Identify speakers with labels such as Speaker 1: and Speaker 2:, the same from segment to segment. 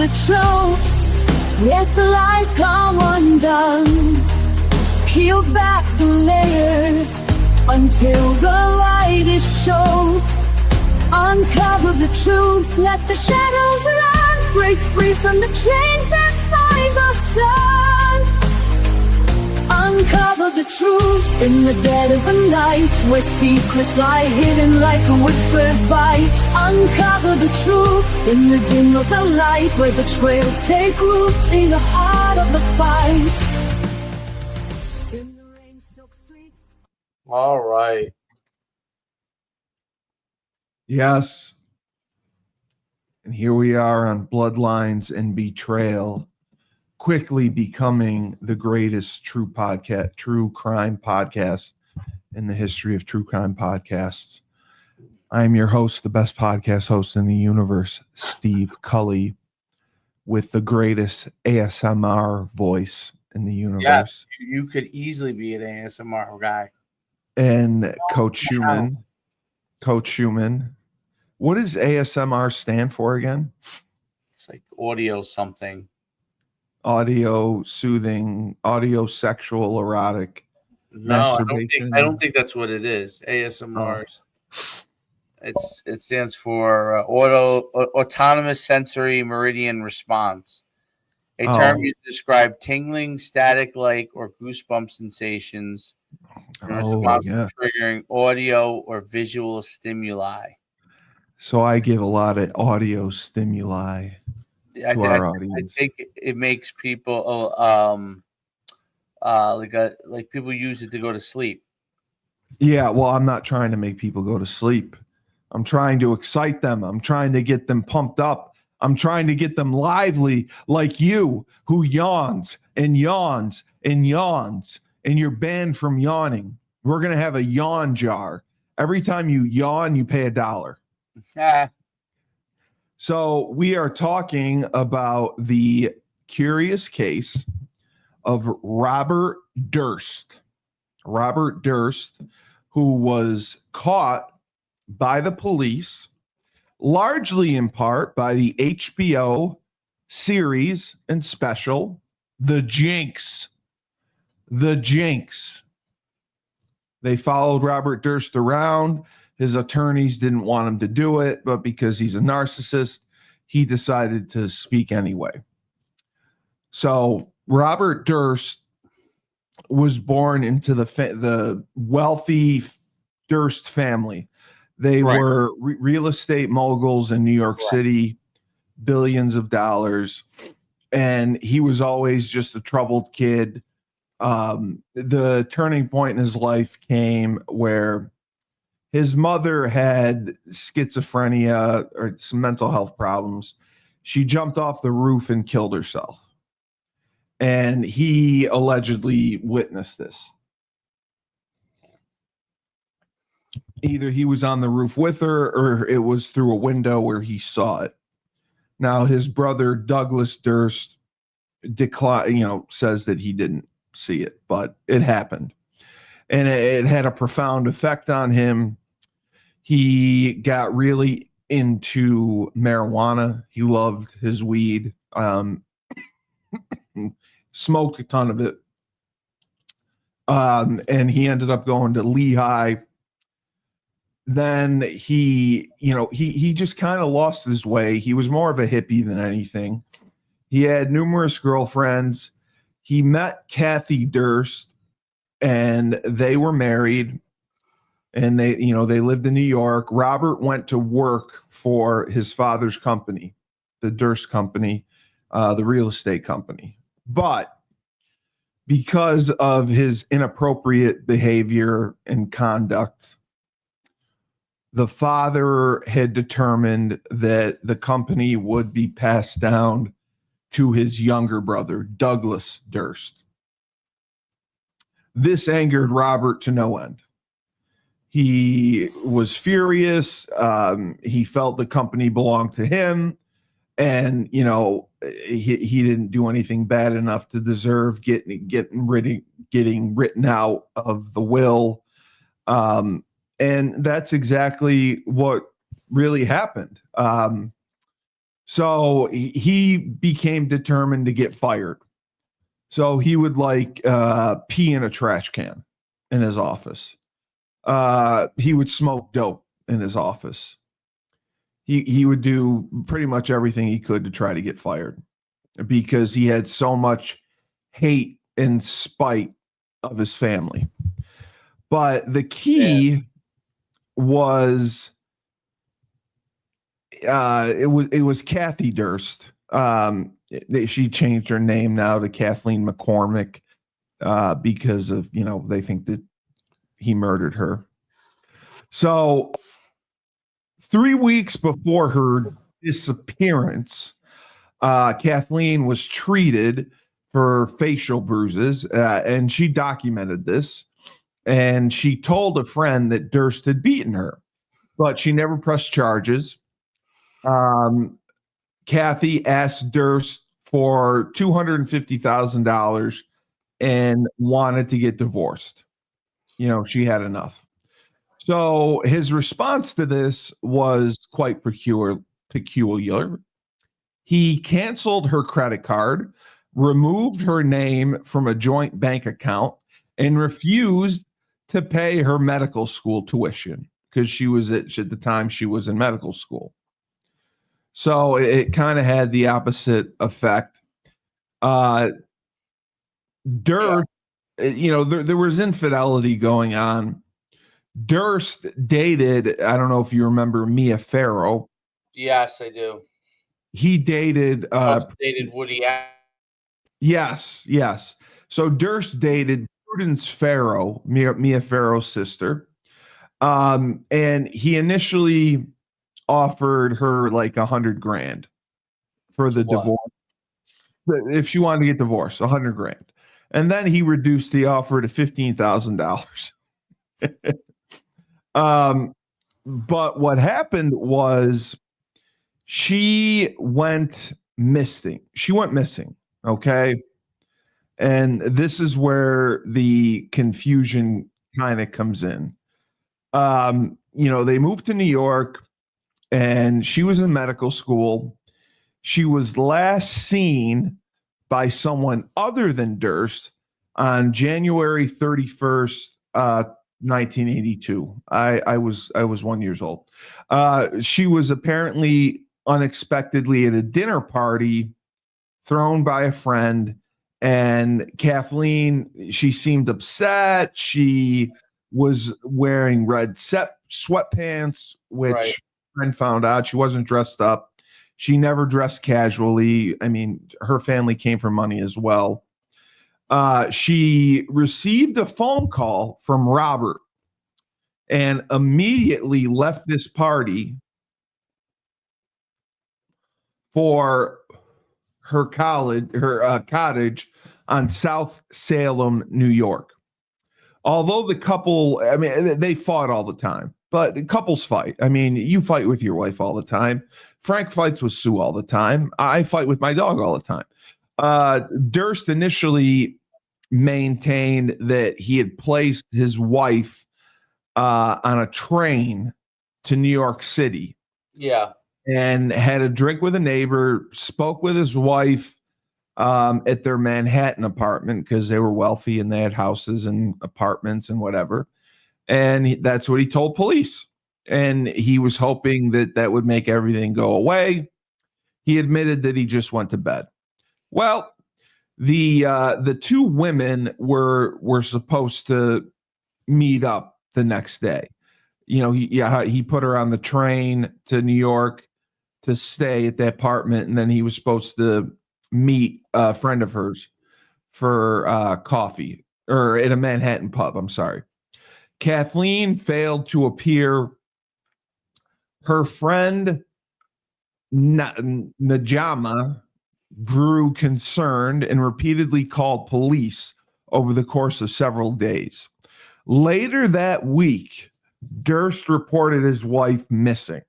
Speaker 1: the truth, yet the lies come undone. Peel back the layers until the light is shown. Uncover the truth, let the shadows run. Break free from the chains and find the sun. Uncover the truth in the dead of the night, where secrets lie hidden like a whispered bite. Uncover the truth in the dim of the light, where betrayals take root in the heart of the fight. In the rain-soaked streets.
Speaker 2: All right.
Speaker 3: Yes. And here we are on Bloodlines and Betrayal, quickly becoming the greatest true crime podcast in the history of true crime podcasts. I'm your host, the best podcast host in the universe, Steve Cully, with the greatest ASMR voice in the universe.
Speaker 2: Yes, you could easily be an ASMR guy.
Speaker 3: And Coach Schuman. Coach Schuman. What does ASMR stand for again?
Speaker 2: It's like audio something.
Speaker 3: Audio soothing, audio sexual erotic.
Speaker 2: No, I don't think that's what it is. ASMR. It stands for autonomous sensory meridian response. A term used to describe tingling, static-like, or goosebump sensations in response to triggering audio or visual stimuli.
Speaker 3: So I give a lot of audio stimuli to our audience.
Speaker 2: I think it makes people like people use it to go to sleep.
Speaker 3: Yeah, well, I'm not trying to make people go to sleep. I'm trying to excite them. I'm trying to get them pumped up. I'm trying to get them lively, like you, who yawns and yawns and yawns, and you're banned from yawning. We're going to have a yawn jar. Every time you yawn, you pay $1. So we are talking about the curious case of Robert Durst. Robert Durst, who was caught by the police, largely in part by the HBO series and special, The Jinx. The Jinx. They followed Robert Durst around. His attorneys didn't want him to do it, but because he's a narcissist, he decided to speak anyway. So Robert Durst was born into the wealthy Durst family. They were real estate moguls in New York City, billions of dollars, and he was always just a troubled kid. The turning point in his life came where his mother had schizophrenia or some mental health problems. She jumped off the roof and killed herself. And he allegedly witnessed this. Either he was on the roof with her or it was through a window where he saw it. Now, his brother, Douglas Durst, says that he didn't see it, but it happened. And it had a profound effect on him. He got really into marijuana. He loved his weed. Smoked a ton of it. And he ended up going to Lehigh. Then he just kind of lost his way. He was more of a hippie than anything. He had numerous girlfriends. He met Kathy Durst, and they were married. And they lived in New York. Robert went to work for his father's company, the Durst Company, the real estate company. But because of his inappropriate behavior and conduct, the father had determined that the company would be passed down to his younger brother, Douglas Durst. This angered Robert to no end. He was furious. He felt the company belonged to him. And, he didn't do anything bad enough to deserve getting written out of the will. And that's exactly what really happened. So he became determined to get fired. So he would pee in a trash can in his office. He would smoke dope in his office. He would do pretty much everything he could to try to get fired because he had so much hate and spite of his family. But the key was it was Kathy Durst. She changed her name now to Kathleen McCormack because of, they think that he murdered her. So 3 weeks before her disappearance, Kathleen was treated for facial bruises, and she documented this. And she told a friend that Durst had beaten her, but she never pressed charges. Kathy asked Durst for $250,000 and wanted to get divorced. She had enough. So his response to this was quite peculiar. He canceled her credit card, removed her name from a joint bank account, and refused to pay her medical school tuition because she was at the time she was in medical school. So it kind of had the opposite effect. Durst, there was infidelity going on. Durst dated, I don't know if you remember Mia Farrow.
Speaker 2: Yes, I do.
Speaker 3: He dated
Speaker 2: Woody Allen.
Speaker 3: Yes. So Durst dated Prudence Farrow, Mia Farrow's sister. And he initially offered her like $100,000 for the divorce. If she wanted to get divorced, $100,000. And then he reduced the offer to $15,000. But what happened was she went missing. Okay. And this is where the confusion kind of comes in. They moved to New York and she was in medical school. She was last seen by someone other than Durst on January 31st, 1982. I was 1 year old. She was apparently unexpectedly at a dinner party thrown by a friend, and Kathleen, she seemed upset. She was wearing red sweatpants, which friend found out she wasn't dressed up. She never dressed casually. I mean, her family came from money as well. She received a phone call from Robert and immediately left this party for her cottage on South Salem, New York. Although the couple, I mean, they fought all the time, but couples fight. I mean, you fight with your wife all the time. Frank fights with Sue all the time. I fight with my dog all the time. Durst initially maintained that he had placed his wife on a train to New York City.
Speaker 2: Yeah.
Speaker 3: And had a drink with a neighbor, spoke with his wife at their Manhattan apartment because they were wealthy and they had houses and apartments and whatever. And that's what he told police. And he was hoping that would make everything go away. He admitted that he just went to bed. Well, the two women were supposed to meet up the next day. He put her on the train to New York to stay at the apartment, and then he was supposed to meet a friend of hers for coffee, or at a Manhattan pub. I'm sorry. Kathleen failed to appear. Her friend Najama grew concerned and repeatedly called police over the course of several days. Later that week, Durst reported his wife missing.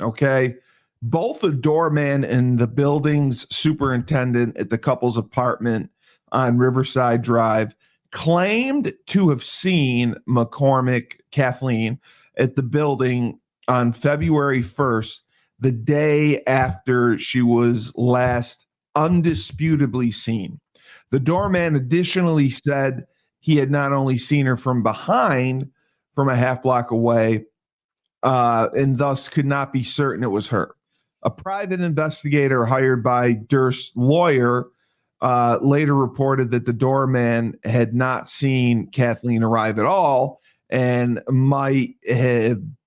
Speaker 3: Okay. Both the doorman and the building's superintendent at the couple's apartment on Riverside Drive claimed to have seen Kathleen at the building on February 1st, the day after she was last undisputably seen. The doorman additionally said he had not only seen her from behind, from a half block away, and thus could not be certain it was her. A private investigator hired by Durst's lawyer later reported that the doorman had not seen Kathleen arrive at all and might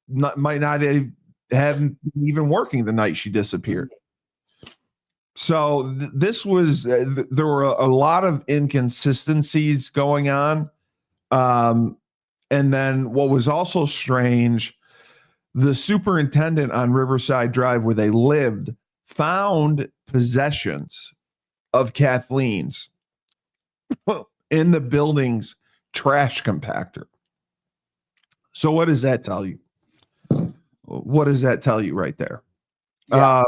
Speaker 3: not have been even working the night she disappeared. So this was there were a lot of inconsistencies going on. And then what was also strange, the superintendent on Riverside Drive where they lived found possessions of Kathleen's in the building's trash compactor. So what does that tell you? What does that tell you right there?
Speaker 2: Yeah.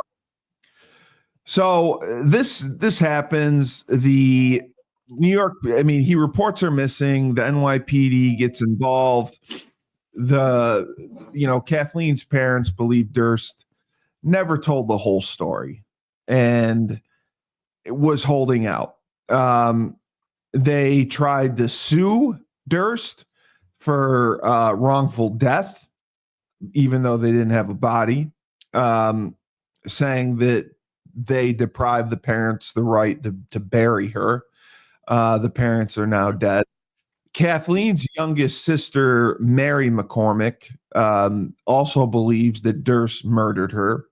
Speaker 3: So this happens. The New York, he reports her missing. The NYPD gets involved. Kathleen's parents believe Durst never told the whole story and was holding out. They tried to sue Durst for wrongful death, even though they didn't have a body, saying that they deprived the parents the right to bury her. The parents are now dead. Kathleen's youngest sister, Mary McCormack, also believes that Durst murdered her.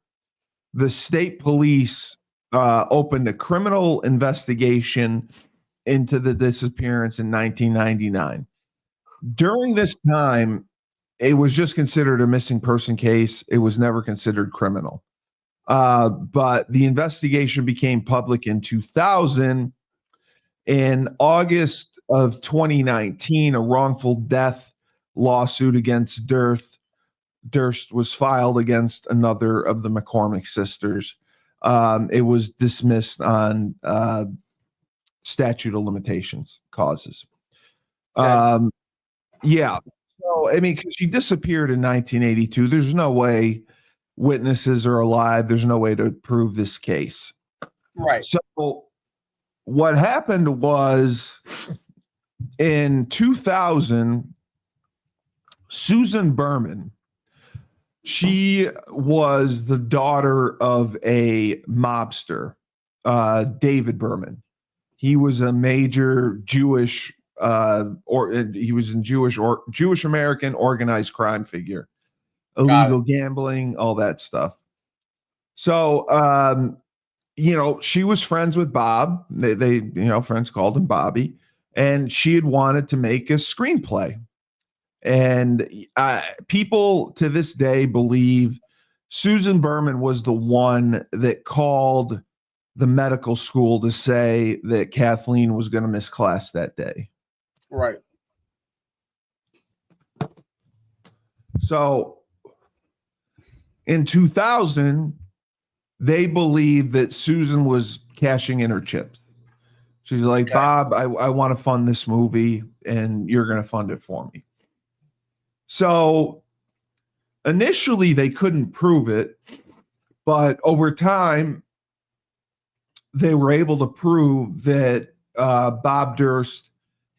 Speaker 3: The state police opened a criminal investigation into the disappearance in 1999. During this time, it was just considered a missing person case. It was never considered criminal. But the investigation became public in 2000. In August of 2019, a wrongful death lawsuit against Durst was filed against another of the McCormack sisters. It was dismissed on statute of limitations causes.
Speaker 2: Okay.
Speaker 3: Yeah. So, because she disappeared in 1982, there's no way witnesses are alive. There's no way to prove this case.
Speaker 2: Right.
Speaker 3: So what happened was in 2000, Susan Berman, she was the daughter of a mobster, David Berman. He was a major Jewish he was in Jewish American organized crime figure, illegal gambling, all that stuff. So, she was friends with Bob. They friends called him Bobby, and she had wanted to make a screenplay. And people to this day believe Susan Berman was the one that called the medical school to say that Kathleen was going to miss class that day.
Speaker 2: Right.
Speaker 3: So in 2000, they believed that Susan was cashing in her chips. She's like, okay, Bob, I want to fund this movie and you're going to fund it for me. So initially they couldn't prove it, but over time they were able to prove that Bob Durst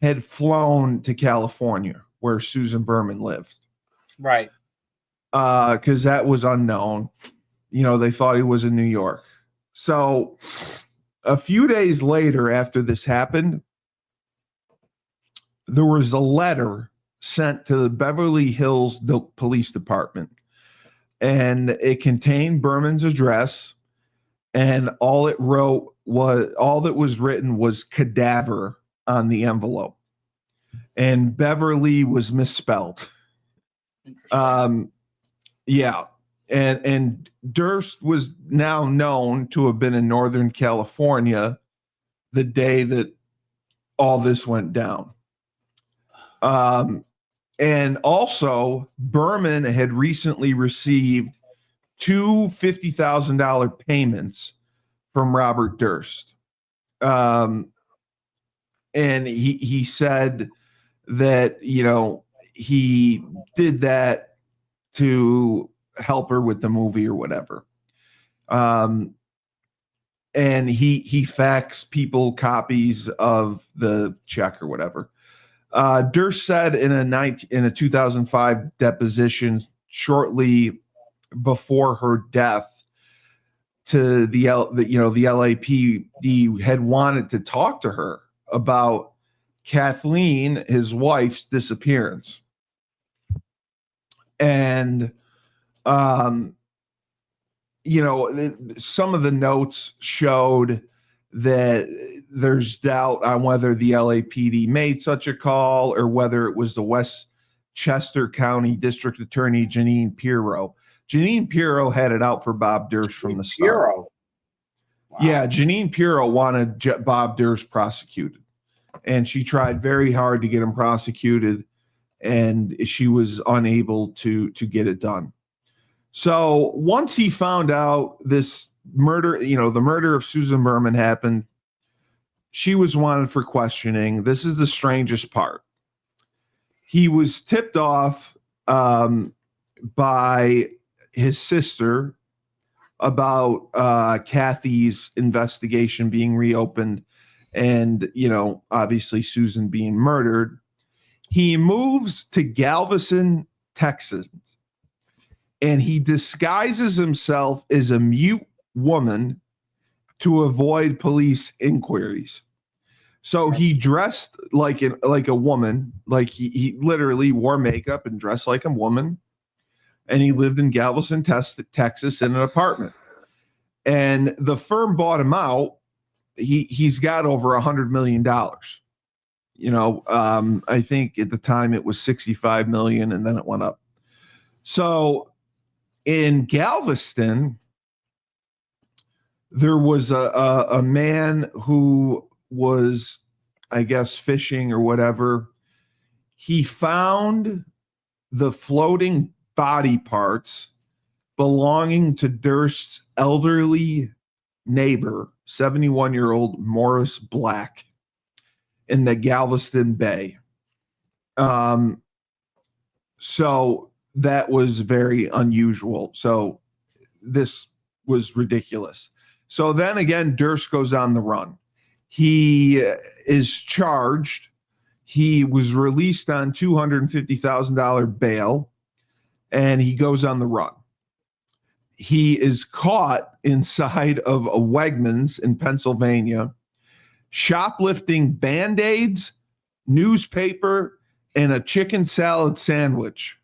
Speaker 3: had flown to California where Susan Berman lived.
Speaker 2: Right.
Speaker 3: Because that was unknown. They thought he was in New York. So a few days later after this happened, there was a letter sent to the Beverly Hills Police Department, and it contained Berman's address, and all that was written was cadaver on the envelope, and Beverly was misspelled. Yeah. And Durst was now known to have been in Northern California the day that all this went down. And also, Berman had recently received two $50,000 payments from Robert Durst. And he said that, he did that to help her with the movie or whatever. And he faxed people copies of the check or whatever. Durst said in a 2005 deposition shortly before her death to the LAPD had wanted to talk to her about Kathleen, his wife's disappearance. And some of the notes showed that there's doubt on whether the LAPD made such a call or whether it was the Westchester County District Attorney Janine Pirro. Janine Pirro had it out for Bob Durst from the start.
Speaker 2: Wow.
Speaker 3: Yeah, Janine Pirro wanted Bob Durst prosecuted, and she tried very hard to get him prosecuted, and she was unable to get it done. So once he found out this murder, the murder of Susan Berman happened, she was wanted for questioning. This is the strangest part. He was tipped off by his sister about Kathy's investigation being reopened and, obviously Susan being murdered. He moves to Galveston, Texas, and he disguises himself as a mute woman to avoid police inquiries. So he dressed like a woman, like he literally wore makeup and dressed like a woman. And he lived in Galveston, Texas in an apartment. And the firm bought him out. He's got over $100 million. I think at the time it was 65 million and then it went up. So in Galveston, there was a man who was, I guess, fishing or whatever. He found the floating body parts belonging to Durst's elderly neighbor, 71-year-old Morris Black, in the Galveston Bay. So that was very unusual. So this was ridiculous. So then again, Durst goes on the run. He is charged. He was released on $250,000 bail, and he goes on the run. He is caught inside of a Wegmans in Pennsylvania, shoplifting Band-Aids, newspaper, and a chicken salad sandwich,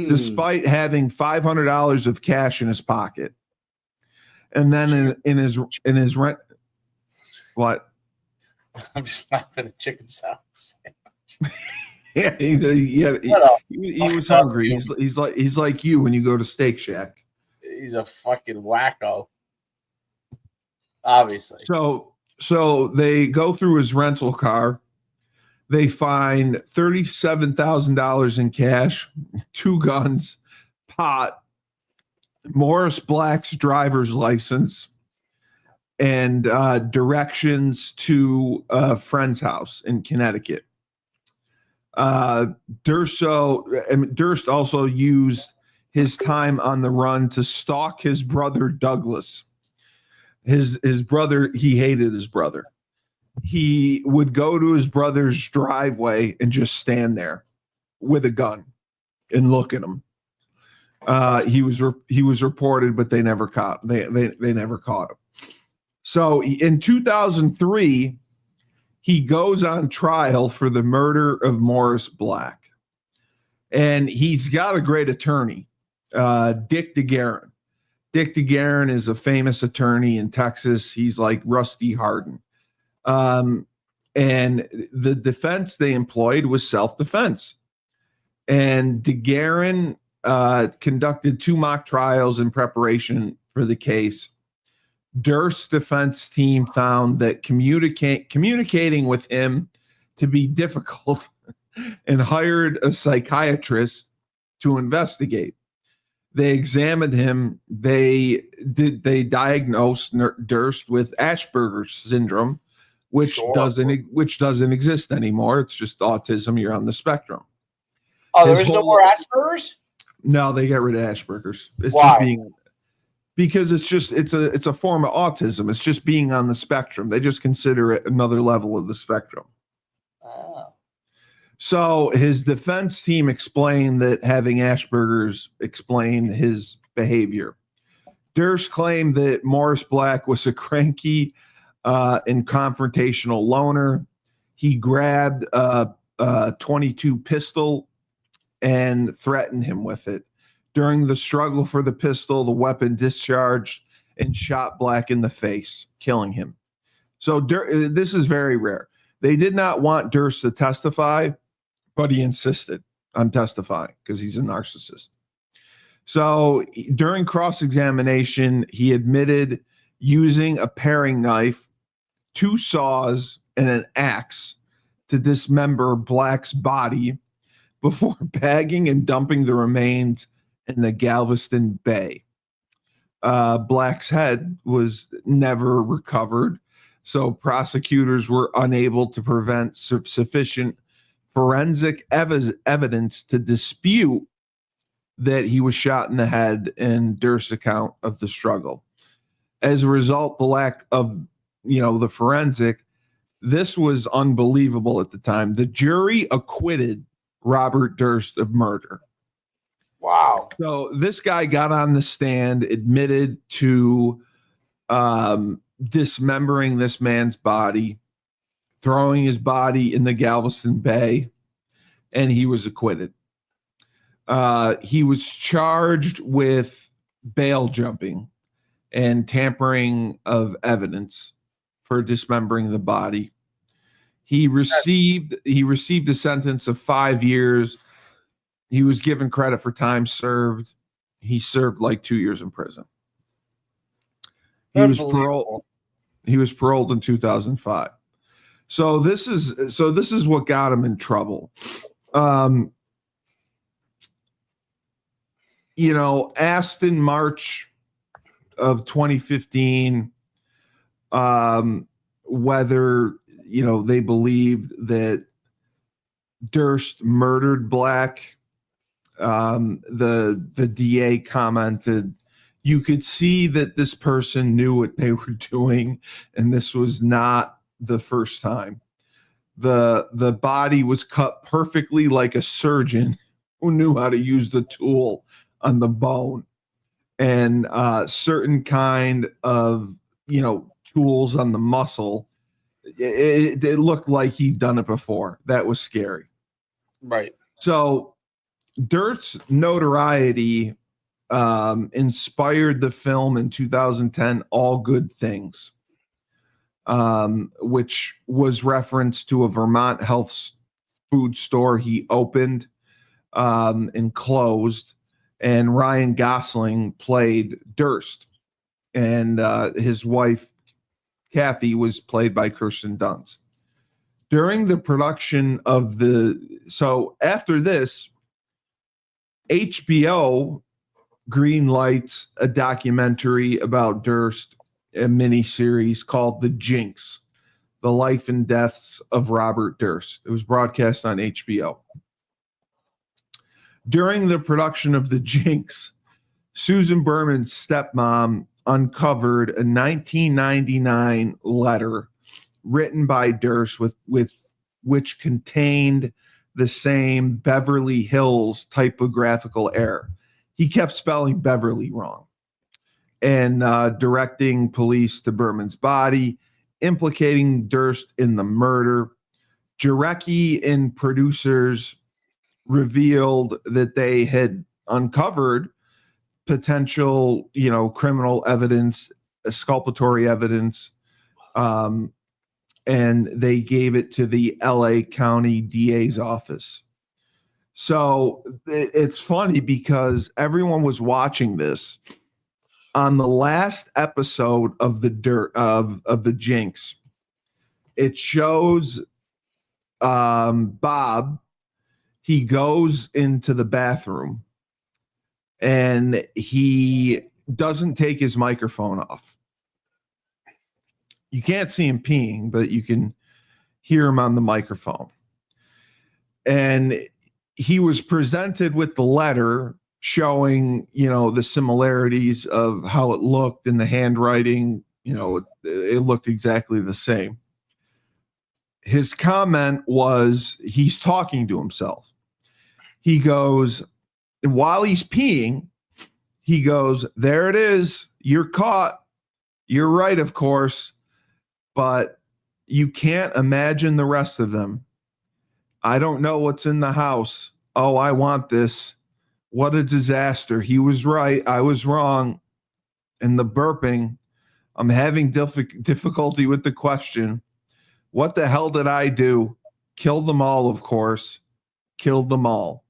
Speaker 3: despite having $500 of cash in his pocket. And then in his rent, what?
Speaker 2: I'm just laughing at chicken salad sandwich.
Speaker 3: Yeah, he was hungry. He's like you when you go to Steak Shack.
Speaker 2: He's a fucking wacko. Obviously.
Speaker 3: So they go through his rental car. They find $37,000 in cash, 2 guns, pot, Morris Black's driver's license, and directions to a friend's house in Connecticut. Durst also used his time on the run to stalk his brother Douglas. His brother, he hated his brother. He would go to his brother's driveway and just stand there with a gun and look at him. He was reported, but they never caught. They never caught him. So in 2003, he goes on trial for the murder of Morris Black, and he's got a great attorney, Dick DeGuerin. Dick DeGuerin is a famous attorney in Texas. He's like Rusty Hardin. And the defense they employed was self-defense. And DeGuerin conducted 2 mock trials in preparation for the case. Durst's defense team found that communicating with him to be difficult and hired a psychiatrist to investigate. They examined him. They diagnosed Durst with Asperger's syndrome, which doesn't exist anymore. It's just autism. You're on the spectrum.
Speaker 2: Oh, there is no more Asperger's?
Speaker 3: No, they got rid of Asperger's. It's
Speaker 2: Why?
Speaker 3: just Because it's a form of autism. It's just being on the spectrum. They just consider it another level of the spectrum.
Speaker 2: Oh.
Speaker 3: So his defense team explained that having Asperger's explained his behavior. Durst claimed that Morris Black was a cranky and confrontational loner. He grabbed a .22 pistol and threatened him with it. During the struggle for the pistol, the weapon discharged and shot Black in the face, killing him. So this is very rare. They did not want Durst to testify, but he insisted on testifying because he's a narcissist. So during cross-examination, he admitted using a paring knife, 2 saws, and an axe to dismember Black's body before bagging and dumping the remains in the Galveston Bay. Black's head was never recovered, so prosecutors were unable to prevent sufficient forensic evidence to dispute that he was shot in the head in Durst's account of the struggle. As a result, the lack of, the forensic, this was unbelievable at the time. The jury acquitted Robert Durst of murder.
Speaker 2: Wow.
Speaker 3: So this guy got on the stand, admitted to dismembering this man's body, throwing his body in the Galveston Bay, and he was acquitted. He was charged with bail jumping and tampering of evidence for dismembering the body. He received a sentence of 5 years. He was given credit for time served. He served like 2 years in prison. He was paroled in 2005. So this is what got him in trouble. Asked in March of 2015 whether they believed that Durst murdered Black. The DA commented, "You could see that this person knew what they were doing, and this was not the first time. The body was cut perfectly like a surgeon who knew how to use the tool on the bone, and certain kind of tools on the muscle. It looked like he'd done it before. That was scary."
Speaker 2: Right. So
Speaker 3: Durst's notoriety inspired the film in 2010, All Good Things, which was reference to a Vermont health food store he opened and closed, and Ryan Gosling played Durst, and his wife Kathy was played by Kirsten Dunst. During the production of after this, HBO greenlights a documentary about Durst, a miniseries called The Jinx, The Life and Deaths of Robert Durst. It was broadcast on HBO. During the production of The Jinx, Susan Berman's stepmom uncovered a 1999 letter written by Durst with which contained the same Beverly Hills typographical error. He kept spelling Beverly wrong, and directing police to Berman's body, implicating Durst in the murder. Jarecki and producers revealed that they had uncovered potential, criminal evidence, exculpatory evidence, and they gave it to the LA County DA's office. So it's funny because everyone was watching this. On the last episode of the Jinx, it shows Bob. He goes into the bathroom and he doesn't take his microphone off. You can't see him peeing, but you can hear him on the microphone. And he was presented with the letter showing, the similarities of how it looked in the handwriting. It looked exactly the same. His comment was, he's talking to himself. He goes, while he's peeing, he goes, "There it is. You're caught. You're right, of course, but you can't imagine the rest of them. I don't know what's in the house. Oh, I want this. What a disaster. He was right. I was wrong." And the burping, I'm having difficulty with the question. What the hell did I do? Killed them all, of course. Killed them all.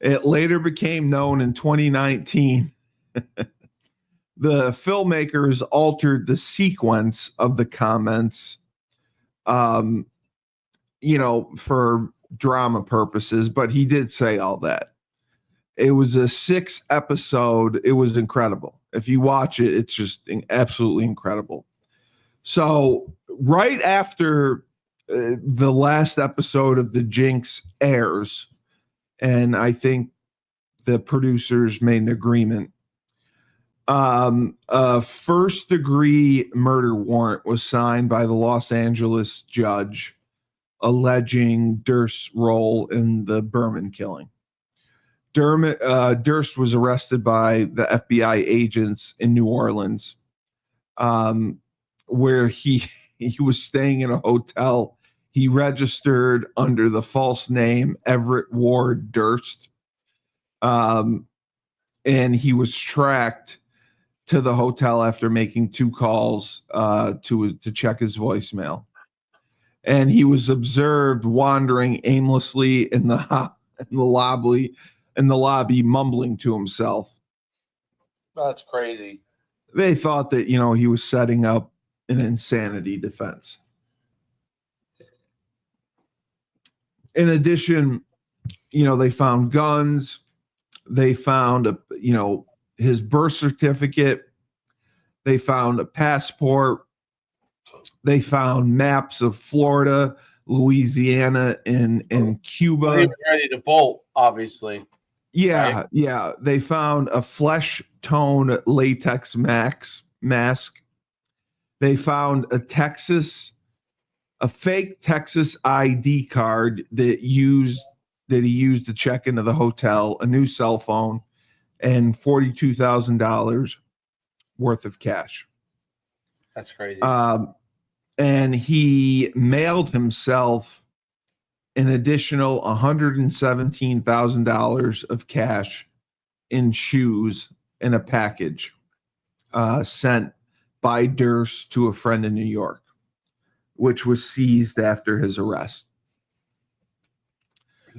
Speaker 3: It later became known in 2019. The filmmakers altered the sequence of the comments, for drama purposes, but he did say all that. It was a 6 episode. It was incredible. If you watch it, it's just absolutely incredible. So right after the last episode of The Jinx airs, and I think the producers made an agreement, a first-degree murder warrant was signed by the Los Angeles judge alleging Durst's role in the Berman killing. Durst was arrested by the FBI agents in New Orleans, where he was staying in a hotel. He registered under the false name Everett Ward Durst, and he was tracked to the hotel after making 2 calls to check his voicemail. And he was observed wandering aimlessly in the lobby, mumbling to himself.
Speaker 2: That's crazy.
Speaker 3: They thought that, he was setting up an insanity defense. In addition, they found guns. They found his birth certificate. They found a passport. They found maps of Florida, Louisiana, and Cuba.
Speaker 2: Well, he was ready to bolt, obviously.
Speaker 3: Yeah,
Speaker 2: right?
Speaker 3: Yeah. They found a flesh tone latex mask. They found a fake Texas ID card that he used to check into the hotel, a new cell phone, and $42,000 worth of cash.
Speaker 2: That's crazy.
Speaker 3: And he mailed himself an additional $117,000 of cash in shoes in a package sent by Durst to a friend in New York, which was seized after his arrest.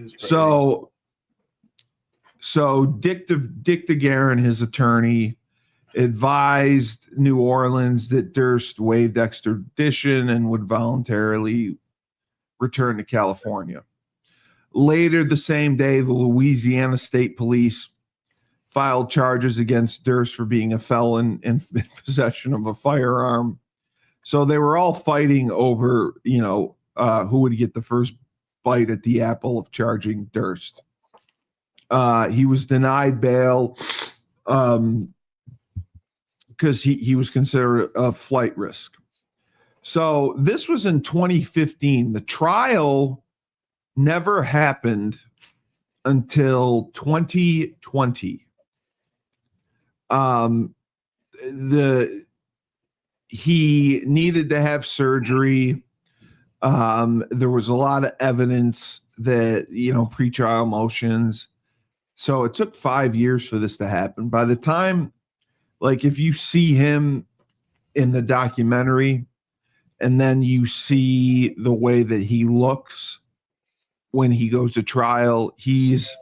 Speaker 3: So Dick DeGuerin, his attorney, advised New Orleans that Durst waived extradition and would voluntarily return to California. Later the same day, the Louisiana State Police filed charges against Durst for being a felon in possession of a firearm. So they were all fighting over, who would get the first bite at the apple of charging Durst. He was denied bail because he was considered a flight risk. So this was in 2015. The trial never happened until 2020. He needed to have surgery. There was a lot of evidence that, pretrial motions. So it took 5 years for this to happen. By the time, if you see him in the documentary and then you see the way that he looks when he goes to trial, he's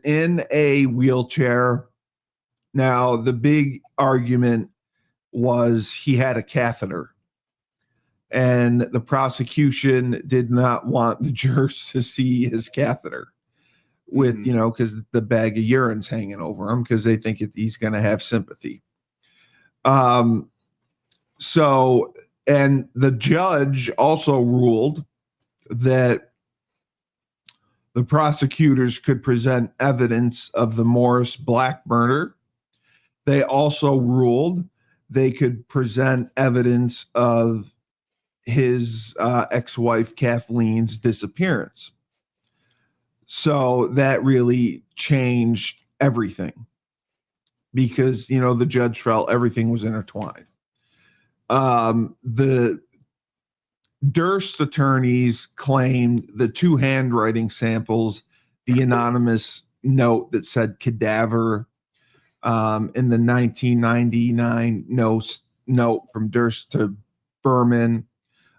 Speaker 3: in a wheelchair. Now, the big argument was he had a catheter, and the prosecution did not want the jurors to see his catheter with, because the bag of urine's hanging over him, because they think he's going to have sympathy. So, and the judge also ruled that The prosecutors could present evidence of the Morris Black murder. They also ruled they could present evidence of his ex-wife Kathleen's disappearance. So that really changed everything because, you know, the judge felt everything was intertwined. The Durst attorneys claimed the two handwriting samples, the anonymous note that said cadaver in the 1999 note from Durst to Berman,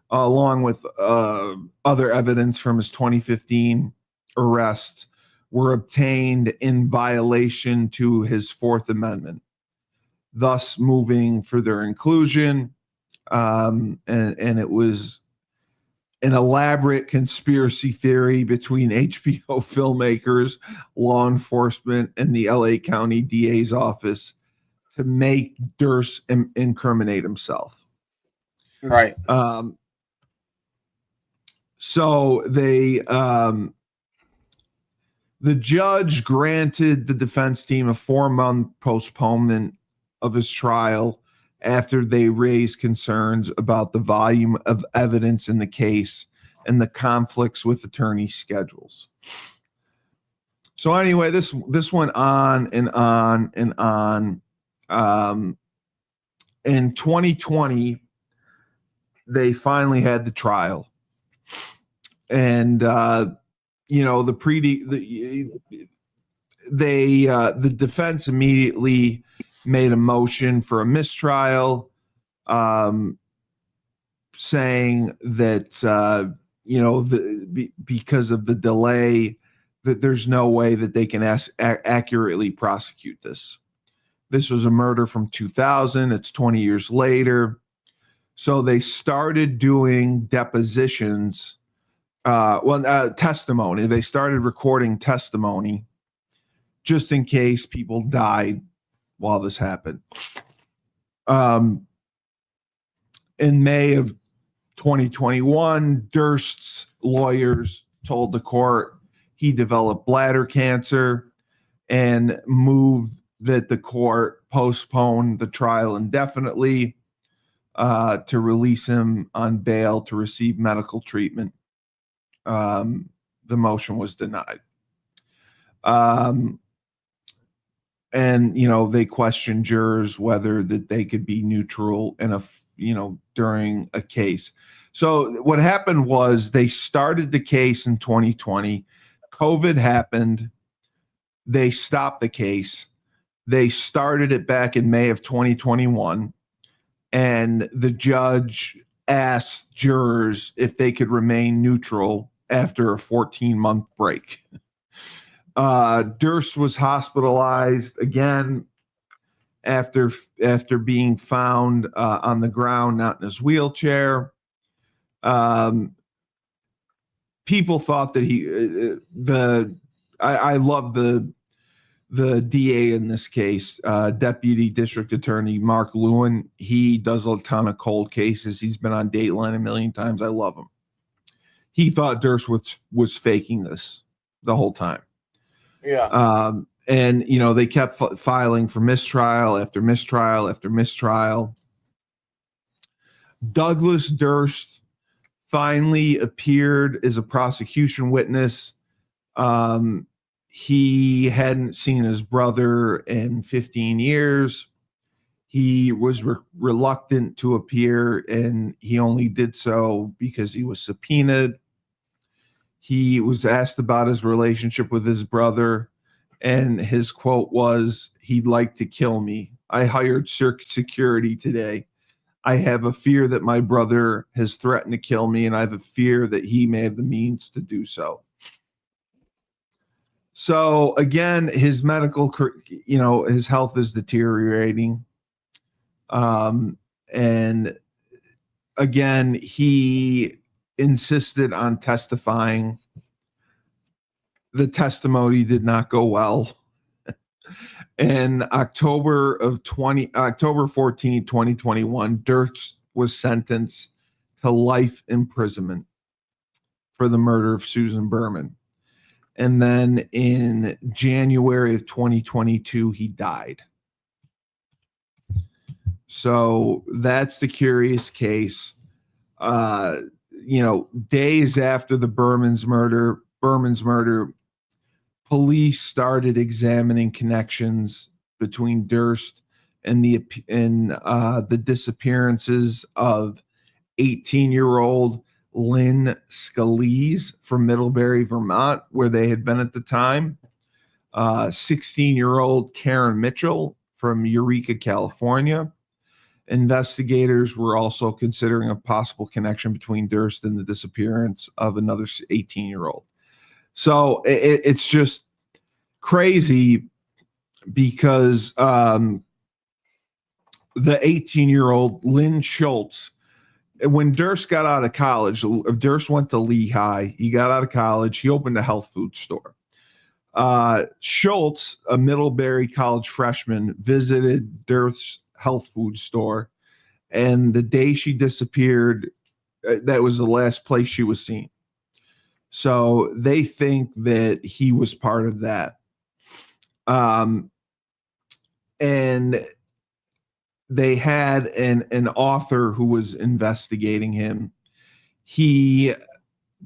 Speaker 3: along with other evidence from his 2015 arrests, were obtained in violation to his Fourth Amendment, thus moving for their inclusion. And it was an elaborate conspiracy theory between HBO filmmakers, law enforcement, and the LA County DA's office to make Durst incriminate himself.
Speaker 2: Right.
Speaker 3: So they, the judge granted the defense team a 4-month postponement of his trial after they raised concerns about the volume of evidence in the case and the conflicts with attorney schedules. So anyway, this went on and on and on. In 2020, they finally had the trial. And you know, the defense immediately made a motion for a mistrial, saying that you know, because of the delay, that there's no way that they can accurately prosecute this. This was a murder from 2000. It's 20 years later. So they started doing depositions. Testimony. They started recording testimony just in case people died while this happened. In May of 2021, Durst's lawyers told the court he developed bladder cancer and moved that the court postpone the trial indefinitely to release him on bail to receive medical treatment. The motion was denied. And, you know, they questioned jurors whether that they could be neutral during a case. So what happened was they started the case in 2020. COVID happened. They stopped the case. They started it back in May of 2021. And the judge asked jurors if they could remain neutral after a 14-month break. Durst was hospitalized again after being found on the ground, not in his wheelchair. People thought that I love the DA in this case, Deputy District Attorney Mark Lewin. He does a ton of cold cases. He's been on Dateline a million times. I love him. He thought Durst was faking this the whole time.
Speaker 2: Yeah.
Speaker 3: And, you know, they kept filing for mistrial after mistrial after mistrial. Douglas Durst finally appeared as a prosecution witness. He hadn't seen his brother in 15 years. He was reluctant to appear, and he only did so because he was subpoenaed. He was asked about his relationship with his brother, and his quote was, "He'd like to kill me. I hired security today. I have a fear that my brother has threatened to kill me, and I have a fear that he may have the means to do so." So again, his medical, his health is deteriorating. And again, he insisted on testifying. The testimony did not go well. In October 14, 2021, Durst was sentenced to life imprisonment for the murder of Susan Berman. And then in January of 2022, he died. So that's the curious case. Days after the Berman's murder, police started examining connections between Durst and the disappearances of 18-year-old Lynn Scalise from Middlebury, Vermont, where they had been at the time. 16-year-old Karen Mitchell from Eureka, California. Investigators were also considering a possible connection between Durst and the disappearance of another 18-year-old. So it's just crazy because the 18-year-old Lynn Schultz, when Durst got out of college, Durst went to Lehigh. He got out of college. He opened a health food store. Schultz, a Middlebury College freshman, visited Durst's health food store, and the day she disappeared, that was the last place she was seen. So they think that he was part of that. And they had an author who was investigating him. He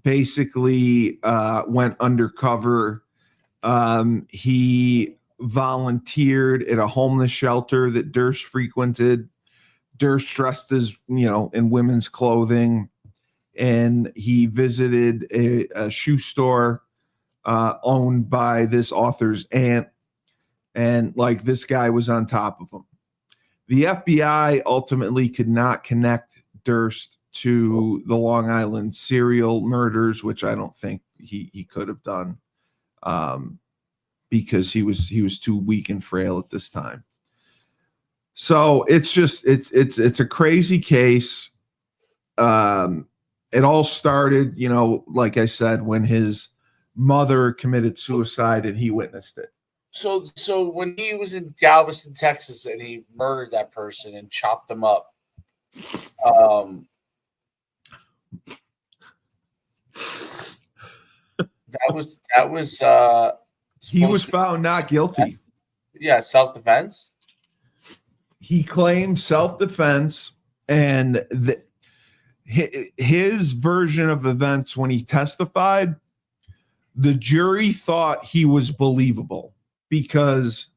Speaker 3: basically went undercover. He volunteered at a homeless shelter that Durst frequented. Durst dressed as, in women's clothing, and he visited a shoe store owned by this author's aunt, and this guy was on top of him. The FBI ultimately could not connect Durst to the Long Island serial murders, which I don't think he could have done, because he was too weak and frail at this time. So it's a crazy case. It all started, like I said, when his mother committed suicide and he witnessed it.
Speaker 2: So when he was in Galveston, Texas, and he murdered that person and chopped them up, that was
Speaker 3: he was found not guilty.
Speaker 2: Yeah, self-defense.
Speaker 3: He claimed self-defense, and his version of events when he testified, the jury thought he was believable because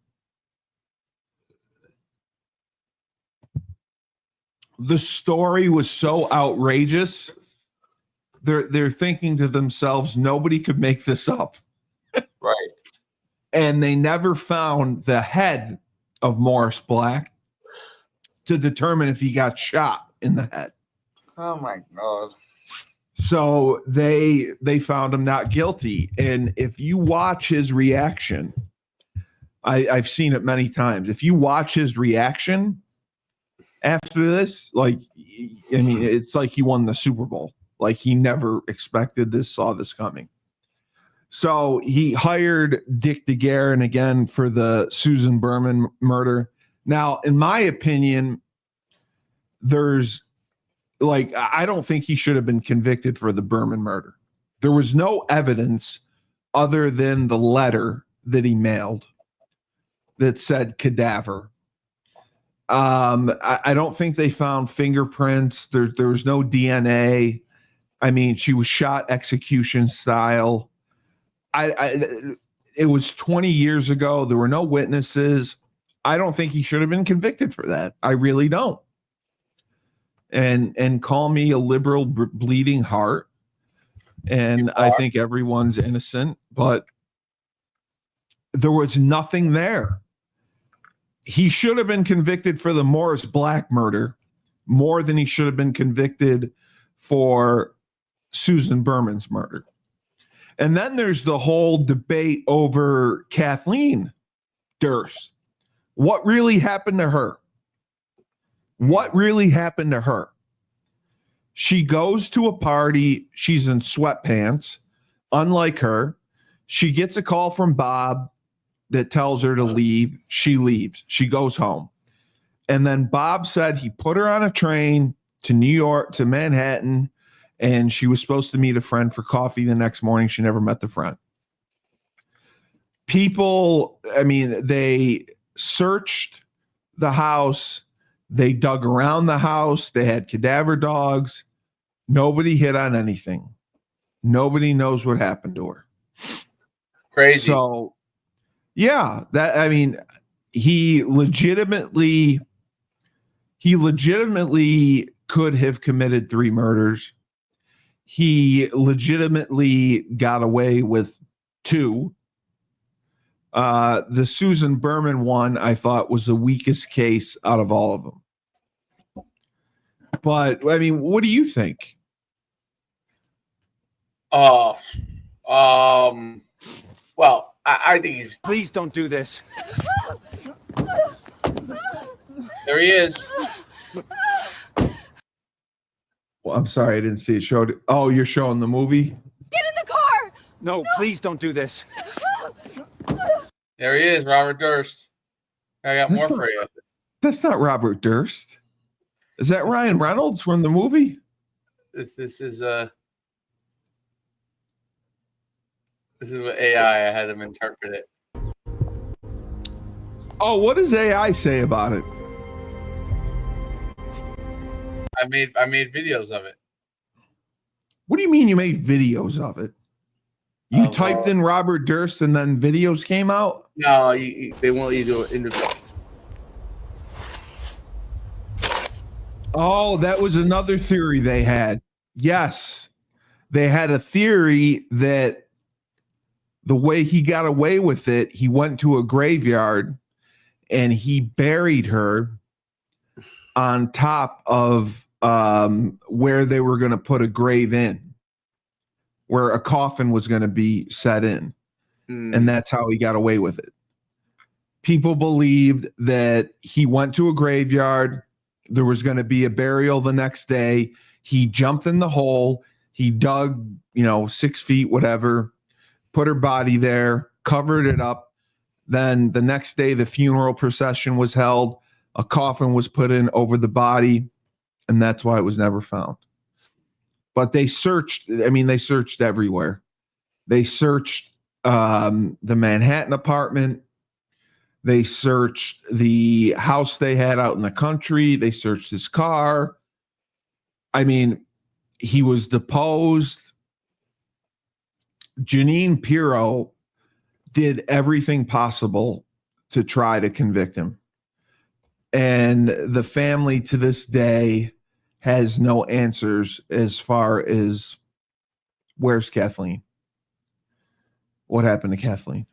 Speaker 3: the story was so outrageous. They're thinking to themselves, nobody could make this up.
Speaker 2: Right.
Speaker 3: And they never found the head of Morris Black to determine if he got shot in the head.
Speaker 2: Oh my God.
Speaker 3: So they found him not guilty. And if you watch his reaction, I've seen it many times. If you watch his reaction after this, it's like he won the Super Bowl. Like he never expected this, saw this coming. So he hired Dick DeGuerin again for the Susan Berman murder. Now, in my opinion, I don't think he should have been convicted for the Berman murder. There was no evidence other than the letter that he mailed that said cadaver. I don't think they found fingerprints. There was no DNA. I mean, she was shot execution style. It was 20 years ago. There were no witnesses. I don't think he should have been convicted for that. I really don't. And call me a liberal bleeding heart. And I think everyone's innocent, but there was nothing there. He should have been convicted for the Morris Black murder more than he should have been convicted for Susan Berman's murder. And then there's the whole debate over Kathleen Durst. What really happened to her? What really happened to her? She goes to a party. She's in sweatpants. Unlike her, she gets a call from Bob that tells her to leave. She leaves. She goes home. And then Bob said he put her on a train to New York, to Manhattan, and she was supposed to meet a friend for coffee the next morning. She never met the friend. people, I mean, they searched the house. They dug around the house. They had cadaver dogs. Nobody hit on anything. Nobody knows what happened to her.
Speaker 2: Crazy.
Speaker 3: So, yeah, he legitimately could have committed 3 murders. He legitimately got away with 2. The Susan Berman one, I thought, was the weakest case out of all of them. But I mean, what do you think?
Speaker 2: Well, I think he's.
Speaker 4: Please don't do this.
Speaker 2: There he is.
Speaker 3: Well, I'm sorry, I didn't see it showed. Oh, you're showing the movie?
Speaker 5: Get in the car!
Speaker 4: No, please don't do this.
Speaker 2: There he is, Robert Durst. I got more for you.
Speaker 3: That's not Robert Durst. Is that Ryan Reynolds from the movie?
Speaker 2: This is what AI. I had him interpret it.
Speaker 3: Oh, what does AI say about it?
Speaker 2: I made videos of it.
Speaker 3: What do you mean you made videos of it? You typed in Robert Durst and then videos came out?
Speaker 2: No, they won't let you do it.
Speaker 3: Oh, that was another theory they had. Yes. They had a theory that the way he got away with it, he went to a graveyard and he buried her on top of where they were going to put a grave in, where a coffin was going to be set in. And that's how he got away with it. People believed that he went to a graveyard. There was going to be a burial the next day. He jumped in the hole. He dug, 6 feet, whatever, put her body there, covered it up. Then the next day, the funeral procession was held. A coffin was put in over the body, and that's why it was never found. But they searched everywhere. They searched the Manhattan apartment. They searched the house they had out in the country. They searched his car. I mean, he was deposed. Jeanine Pirro did everything possible to try to convict him. And the family to this day has no answers as far as where's Kathleen? What happened to Kathleen?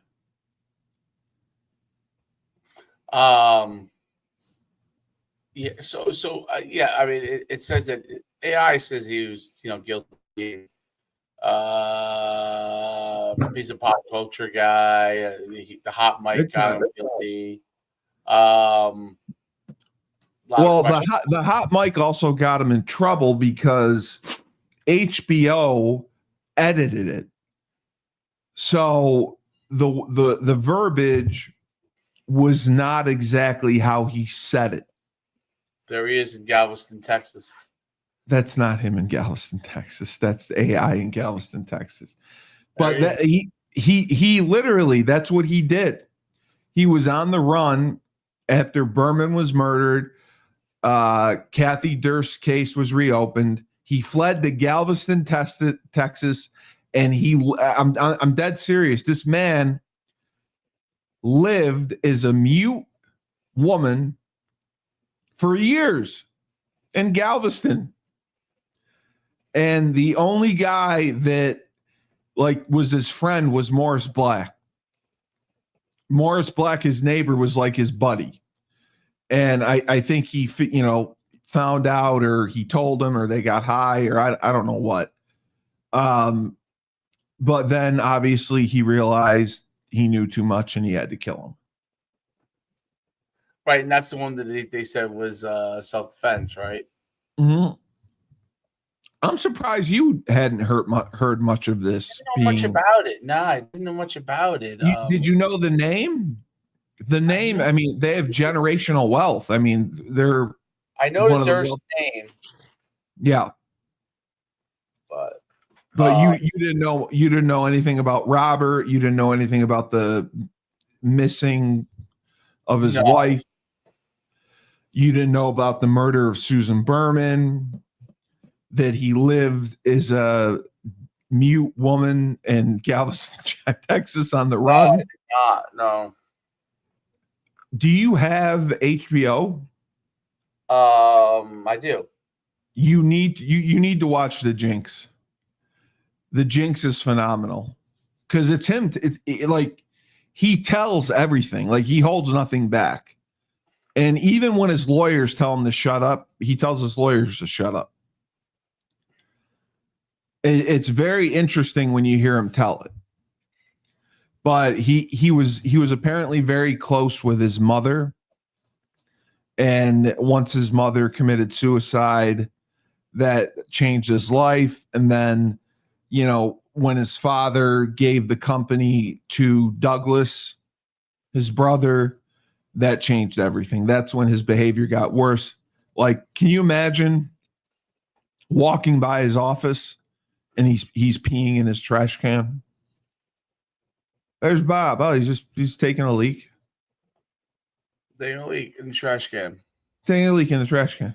Speaker 2: Yeah. Yeah. I mean, it says that AI says he was, guilty. He's a pop culture guy. The hot mic got him guilty.
Speaker 3: Well, the hot mic also got him in trouble because HBO edited it. So the verbiage was not exactly how he said it.
Speaker 2: There he is in Galveston, Texas.
Speaker 3: That's not him in Galveston, Texas. That's AI in Galveston, Texas. But he literally, that's what he did. He was on the run after Berman was murdered. Kathy Durst's case was reopened. He fled to Galveston, Texas, and I'm dead serious. This man lived as a mute woman for years in Galveston. And the only guy that was his friend was Morris Black. Morris Black, his neighbor, was like his buddy. And I think he, found out, or he told him, or they got high, or I don't know what. But then obviously he realized he knew too much and he had to kill him.
Speaker 2: Right. And that's the one that they said was self-defense, right?
Speaker 3: Mm-hmm. I'm surprised you hadn't heard much of this.
Speaker 2: I didn't know much about it. Nah, I didn't know much about it.
Speaker 3: Did you know the name? The name, I mean, they have generational wealth. I mean,
Speaker 2: I know the Durst name.
Speaker 3: Yeah.
Speaker 2: But
Speaker 3: But you didn't know anything about Robert. You didn't know anything about the missing of his wife. You didn't know about the murder of Susan Berman, that he lived as a mute woman in Galveston, Texas on the run.
Speaker 2: No.
Speaker 3: Do you have HBO?
Speaker 2: I do.
Speaker 3: You need to watch The Jinx. The Jinx is phenomenal because it's him. Like he tells everything. Like he holds nothing back. And even when his lawyers tell him to shut up, he tells his lawyers to shut up. It's very interesting when you hear him tell it. But he was apparently very close with his mother. And once his mother committed suicide, that changed his life. And then, you know, when his father gave the company to Douglas, his brother, that changed everything. That's when his behavior got worse. Like, can you imagine walking by his office and he's peeing in his trash can? There's Bob. Oh, he's taking a leak.
Speaker 2: Taking a leak in the trash can.
Speaker 3: Taking a leak in the trash can.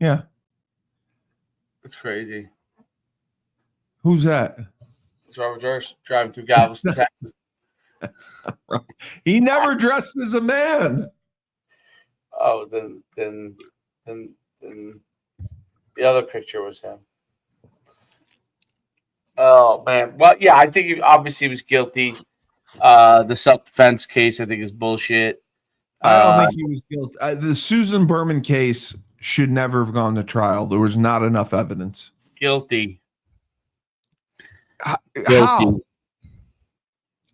Speaker 3: Yeah.
Speaker 2: That's crazy.
Speaker 3: Who's that?
Speaker 2: It's Robert Durst driving through Galveston, Texas.
Speaker 3: He never dressed as a man.
Speaker 2: Oh, then the other picture was him. Oh man. Well, yeah, I think he obviously was guilty. The self-defense case, I think, is bullshit.
Speaker 3: I don't think he was guilty. The Susan Berman case should never have gone to trial. There was not enough evidence.
Speaker 2: Guilty.
Speaker 3: How?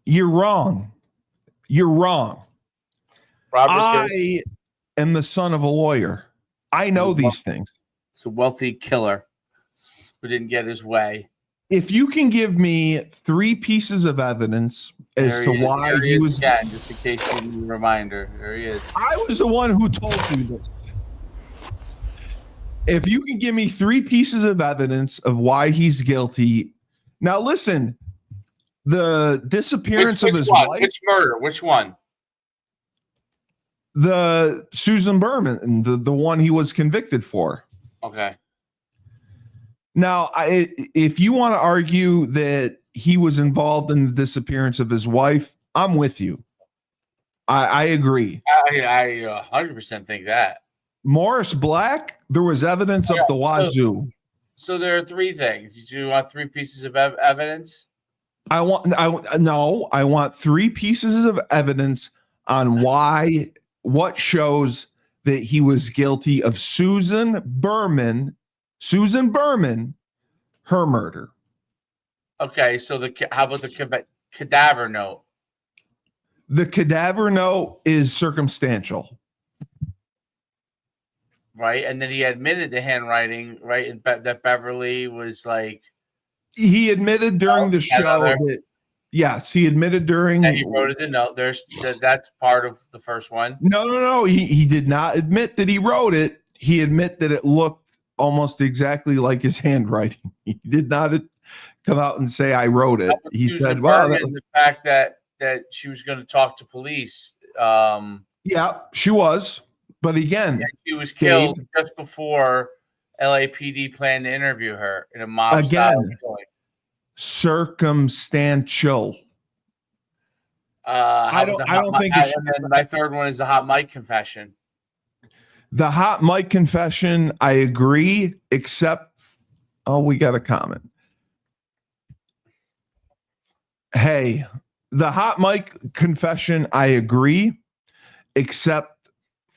Speaker 3: You're wrong. You're wrong. I am the son of a lawyer. I know these things.
Speaker 2: It's a wealthy killer who didn't get his way.
Speaker 3: If you can give me 3 pieces of evidence as to why he was...
Speaker 2: Again, just in case you need a reminder. There he is.
Speaker 3: I was the one who told you this. If you can give me 3 pieces of evidence of why he's guilty... Now, listen, the disappearance of his wife...
Speaker 2: Which murder? Which one?
Speaker 3: The Susan Berman, the one he was convicted for.
Speaker 2: Okay.
Speaker 3: Now, if you want to argue that he was involved in the disappearance of his wife, I'm with you. I agree.
Speaker 2: I 100% think that.
Speaker 3: Morris Black, there was evidence up the wazoo.
Speaker 2: So there are 3 things. Did you want 3 pieces of evidence?
Speaker 3: I want 3 pieces of evidence on what shows that he was guilty of Susan Berman, her murder.
Speaker 2: Okay, so how about the cadaver note?
Speaker 3: The cadaver note is circumstantial.
Speaker 2: Right, and then he admitted the handwriting, right, and that Beverly was like...
Speaker 3: He admitted during the show that... Yes, he admitted during...
Speaker 2: And he wrote it in the note. That's part of the first one.
Speaker 3: No. He did not admit that he wrote it. He admitted that it looked almost exactly like his handwriting. He did not come out and say, I wrote it. He said, well...
Speaker 2: The fact that she was going to talk to police.
Speaker 3: Yeah, she was. But again...
Speaker 2: She was killed just before LAPD planned to interview her in a mob style killing.
Speaker 3: Circumstantial. I don't think it should.
Speaker 2: And my third one is the hot mic confession.
Speaker 3: The hot mic confession, I agree, except we got a comment. Hey, the hot mic confession, I agree, except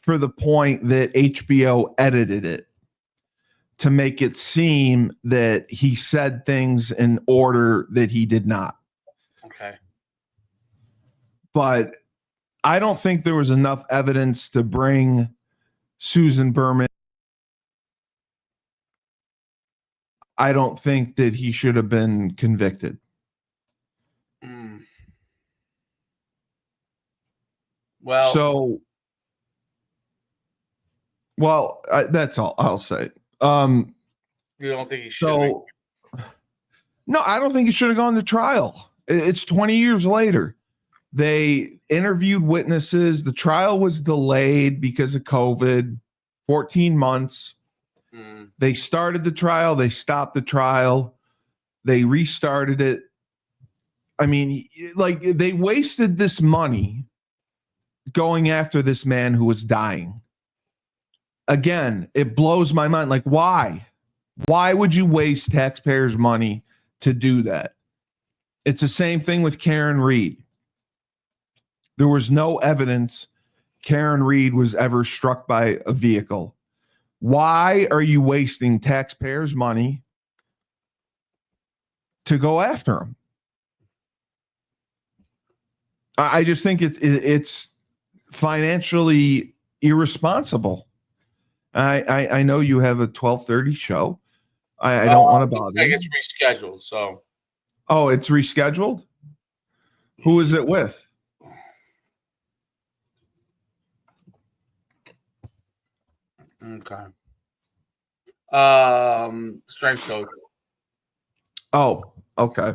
Speaker 3: for the point that HBO edited it to make it seem that he said things in order that he did not.
Speaker 2: Okay.
Speaker 3: But I don't think there was enough evidence to bring Susan Berman. I don't think that he should have been convicted.
Speaker 2: Well,
Speaker 3: that's all I'll say.
Speaker 2: You don't think he should?
Speaker 3: No, I don't think he should have gone to trial. It's 20 years later. They interviewed witnesses. The trial was delayed because of COVID, 14 months. They started the trial. They stopped the trial. They restarted it. I mean, like, they wasted this money going after this man who was dying. Again, it blows my mind. Like, why? Why would you waste taxpayers' money to do that? It's the same thing with Karen Reed. There was no evidence Karen Reed was ever struck by a vehicle. Why are you wasting taxpayers' money to go after him? I just think it's financially irresponsible. I know you have a 12:30 show. I don't want to bother you.
Speaker 2: It's rescheduled. So.
Speaker 3: Oh, it's rescheduled? Who is it with?
Speaker 2: Okay. Strength coach.
Speaker 3: Oh, okay.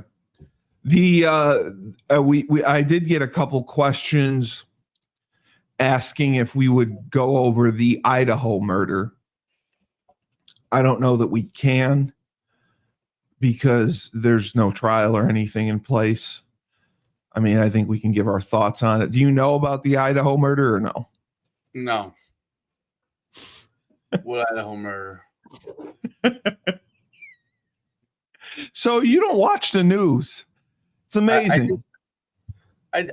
Speaker 3: I did get a couple questions asking if we would go over the Idaho murder. I don't know that we can because there's no trial or anything in place. I mean, I think we can give our thoughts on it. Do you know about the Idaho murder or no?
Speaker 2: No. What Idaho murder?
Speaker 3: So you don't watch the news. It's amazing.
Speaker 2: I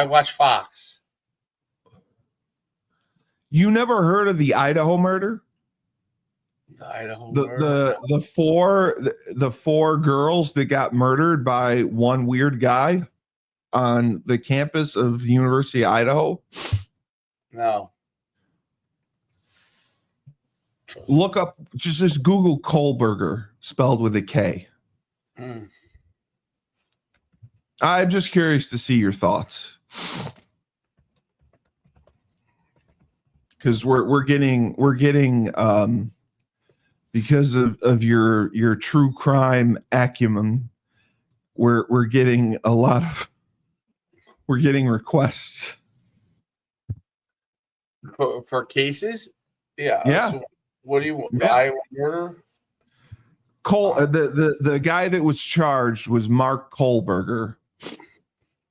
Speaker 2: watch Fox.
Speaker 3: You never heard of the Idaho murder?
Speaker 2: The Idaho murder?
Speaker 3: The four girls that got murdered by one weird guy on the campus of the University of Idaho?
Speaker 2: No.
Speaker 3: Look up, just Google Kohlberger, spelled with a K. I'm just curious to see your thoughts, because we're getting because of your true crime acumen, we're getting requests
Speaker 2: for cases.
Speaker 3: Yeah.
Speaker 2: So what do you want?
Speaker 3: Yeah.
Speaker 2: Iowa murder?
Speaker 3: The guy that was charged was Mark Kohlberger.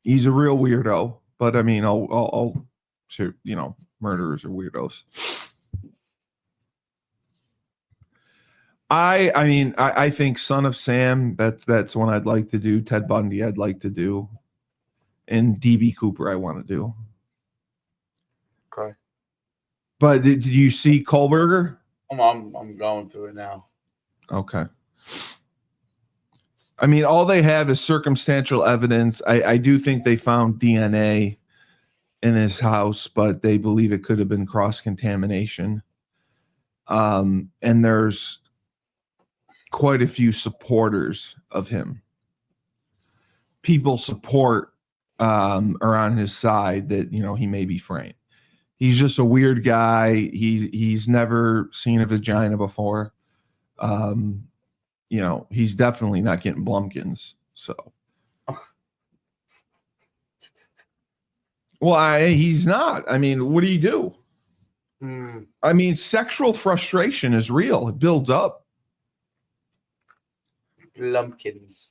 Speaker 3: He's a real weirdo, but I mean, I'll murderers are weirdos. I think Son of Sam, that's one I'd like to do. Ted Bundy I'd like to do, and DB Cooper I want to do.
Speaker 2: Okay.
Speaker 3: But did you see Kohlberger?
Speaker 2: I'm going through it now.
Speaker 3: Okay. I mean, all they have is circumstantial evidence. I do think they found DNA in his house, but they believe it could have been cross-contamination. And there's quite a few supporters of him. People are on his side that, he may be framed. He's just a weird guy. He's never seen a vagina before. He's definitely not getting Blumpkins. So, well, he's not. I mean, what do you do? I mean, sexual frustration is real. It builds up.
Speaker 2: Blumpkins.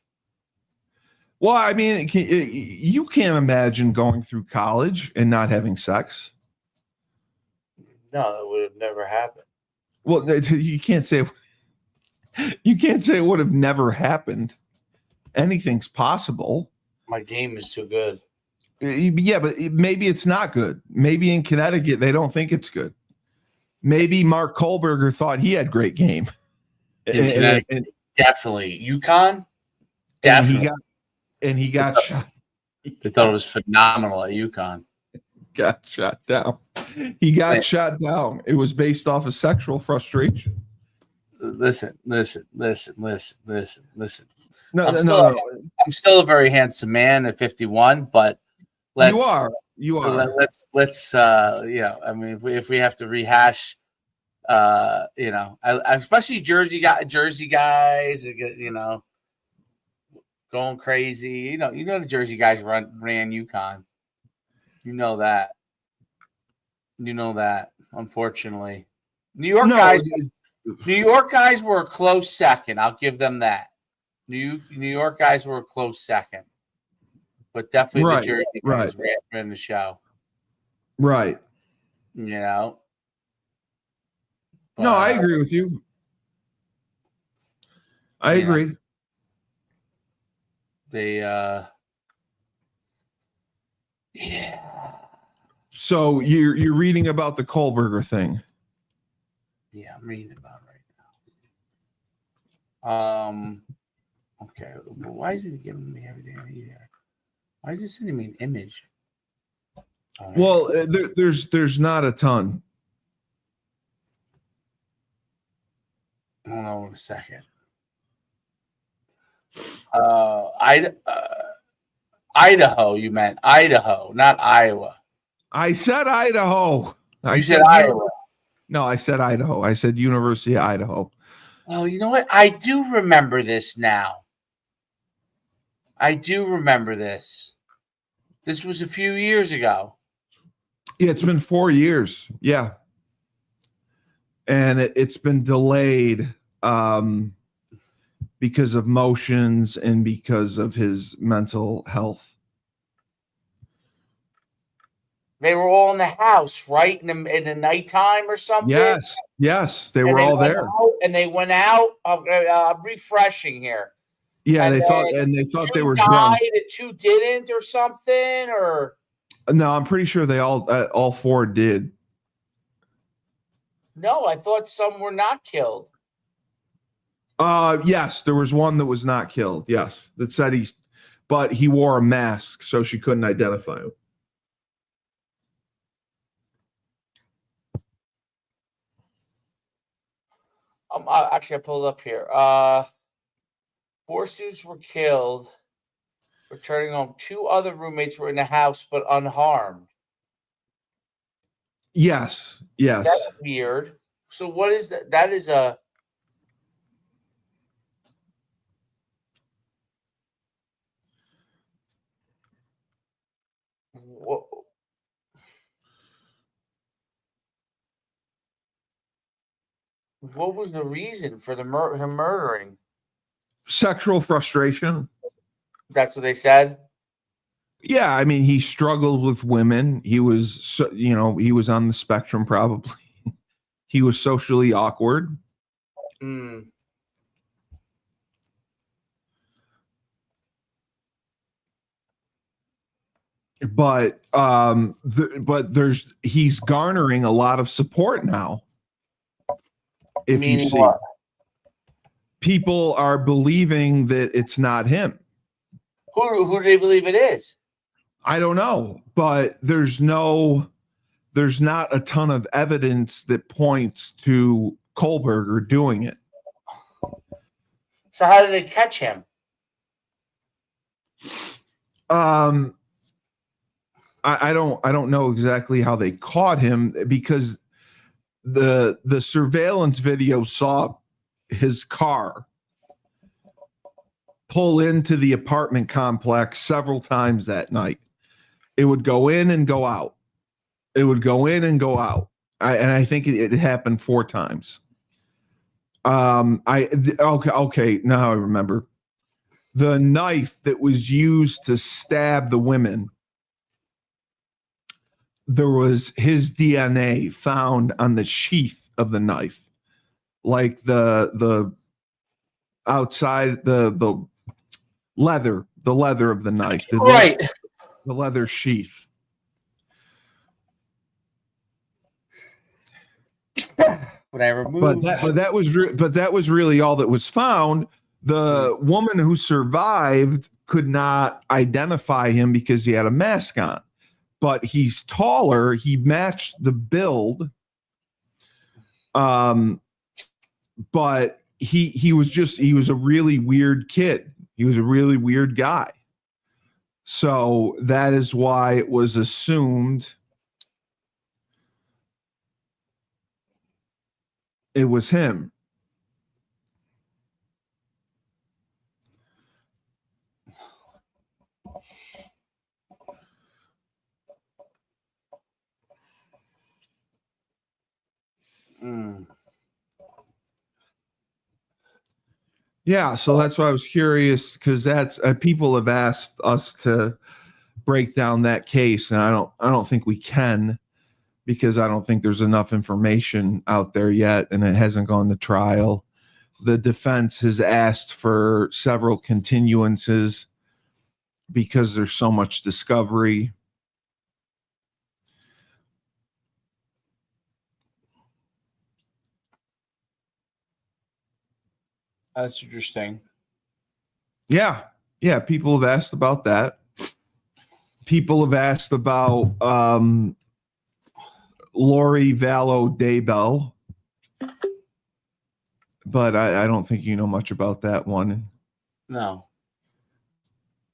Speaker 3: Well, I mean, you can't imagine going through college and not having sex.
Speaker 2: No, that would have never happened.
Speaker 3: Well, you can't say. You can't say it would have never happened. Anything's possible.
Speaker 2: My game is too good.
Speaker 3: Yeah, but maybe it's not good. Maybe in Connecticut they don't think it's good. Maybe Mark Kohlberger thought he had great game.
Speaker 2: In Connecticut, definitely. UConn, definitely.
Speaker 3: And he got shot.
Speaker 2: They thought it was phenomenal at UConn.
Speaker 3: Got shot down. He got shot down. It was based off of sexual frustration.
Speaker 2: Listen. No.
Speaker 3: I'm
Speaker 2: still a very handsome man at 51, but
Speaker 3: you are.
Speaker 2: Let's I mean, if we have to rehash You know, especially Jersey guys, you know, going crazy. You know the Jersey guys ran UConn. You know that. Unfortunately, New York guys were a close second. I'll give them that. New York guys were a close second, but definitely the Jersey guys ran the show.
Speaker 3: Right.
Speaker 2: You know.
Speaker 3: No, I agree with you. I agree.
Speaker 2: They
Speaker 3: So you're reading about the Kohlberger thing.
Speaker 2: Yeah, I'm reading about it right now. Okay. Why is it giving me everything I need here? Why is it sending me an image? Right.
Speaker 3: Well, there's not a ton.
Speaker 2: Hold on a second. Idaho, you meant Idaho, not Iowa.
Speaker 3: I said Idaho.
Speaker 2: You said Iowa.
Speaker 3: No, I said Idaho. I said University of Idaho.
Speaker 2: Oh, you know what? I do remember this now. I do remember this. This was a few years ago.
Speaker 3: Yeah, it's been 4 years. Yeah. And it's been delayed because of motions and because of his mental health.
Speaker 2: They were all in the house, right? In the nighttime or something?
Speaker 3: Yes. They were all there.
Speaker 2: And they went out. Refreshing here.
Speaker 3: Yeah, they thought they were drunk.
Speaker 2: And 2 didn't or something, or
Speaker 3: no, I'm pretty sure they all 4 did.
Speaker 2: No, I thought some were not killed.
Speaker 3: Yes, there was one that was not killed. Yes, that said but he wore a mask, so she couldn't identify him.
Speaker 2: Actually, I pulled up here. 4 students were killed. Returning home, 2 other roommates were in the house but unharmed.
Speaker 3: Yes.
Speaker 2: That's weird. So what is that? That is a. What was the reason for him murdering?
Speaker 3: Sexual frustration.
Speaker 2: That's what they said?
Speaker 3: Yeah, I mean, he struggled with women. He was, he was on the spectrum probably. He was socially awkward.
Speaker 2: Mm.
Speaker 3: But he's garnering a lot of support now. If you see, people are believing that it's not him.
Speaker 2: Who do they believe it is?
Speaker 3: I don't know, but there's not a ton of evidence that points to Kohlberger doing it.
Speaker 2: So how did they catch him?
Speaker 3: I don't know exactly how they caught him, because the surveillance video saw his car pull into the apartment complex several times that night. It would go in and go out. It would go in and go out. I think it happened 4 times. Okay. Now I remember. The knife that was used to stab the women, there was his DNA found on the sheath of the knife, like the outside, the leather of the knife,
Speaker 2: right?
Speaker 3: The leather sheath.
Speaker 2: But I removed.
Speaker 3: But that was really all that was found. The woman who survived could not identify him because he had a mask on. But he's taller. He matched the build. But he was a really weird kid. He was a really weird guy. So that is why it was assumed It was him. Yeah, so that's why I was curious, because that's people have asked us to break down that case, and I don't think we can, because I don't think there's enough information out there yet, and it hasn't gone to trial. The defense has asked for several continuances because there's so much discovery.
Speaker 2: That's interesting.
Speaker 3: Yeah, people have asked about that. People have asked about Lori Vallow Daybell, but I don't think you know much about that one.
Speaker 2: No.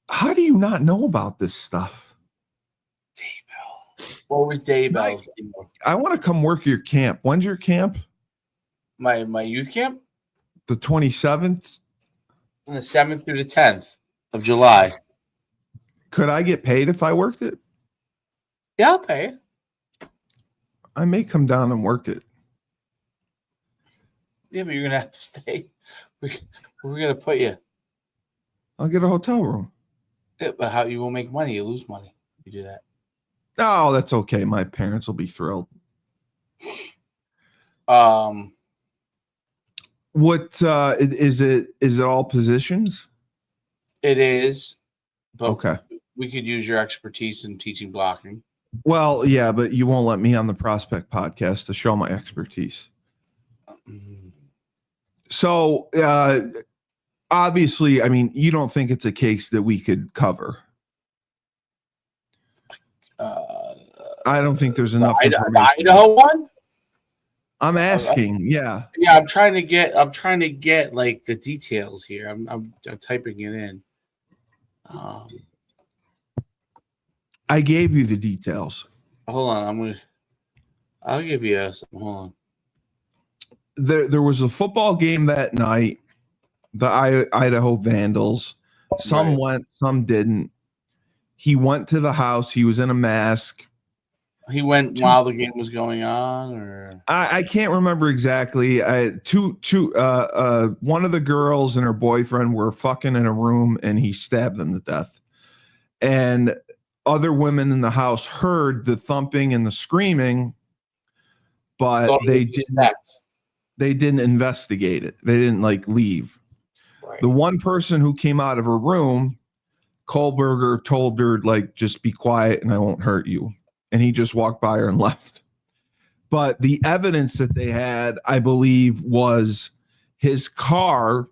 Speaker 3: How do you not know about this stuff?
Speaker 2: Daybell. What was Daybell?
Speaker 3: I want to come work your camp. When's your camp?
Speaker 2: My youth camp?
Speaker 3: The 27th?
Speaker 2: On the 7th through the 10th of July.
Speaker 3: Could I get paid if I worked it?
Speaker 2: Yeah, I'll pay.
Speaker 3: I may come down and work it.
Speaker 2: Yeah, but you're going to have to stay. We're going to put you.
Speaker 3: I'll get a hotel room.
Speaker 2: Yeah, but how you won't make money? You lose money if you do that.
Speaker 3: Oh, that's okay. My parents will be thrilled. What is it? Is it all positions?
Speaker 2: It is. But
Speaker 3: okay.
Speaker 2: We could use your expertise in teaching blocking.
Speaker 3: Well, yeah, but you won't let me on the Prospect podcast to show my expertise. So, obviously, I mean, you don't think it's a case that we could cover. I don't think there's enough information.
Speaker 2: The Idaho one?
Speaker 3: I'm asking, yeah.
Speaker 2: Yeah, I'm trying to get like the details here. I'm typing it in.
Speaker 3: I gave you the details.
Speaker 2: Hold on, I'll give you some. Hold on.
Speaker 3: There was a football game that night. The Idaho Vandals. Some went, some didn't. He went to the house. He was in a mask.
Speaker 2: He went while the game was going on, or
Speaker 3: I can't remember exactly. One of the girls and her boyfriend were fucking in a room, and he stabbed them to death. And other women in the house heard the thumping and the screaming, but they didn't investigate it. They didn't leave. Right. The one person who came out of her room, Kohlberger, told her just be quiet and I won't hurt you. And he just walked by her and left. But the evidence that they had, I believe, was his car.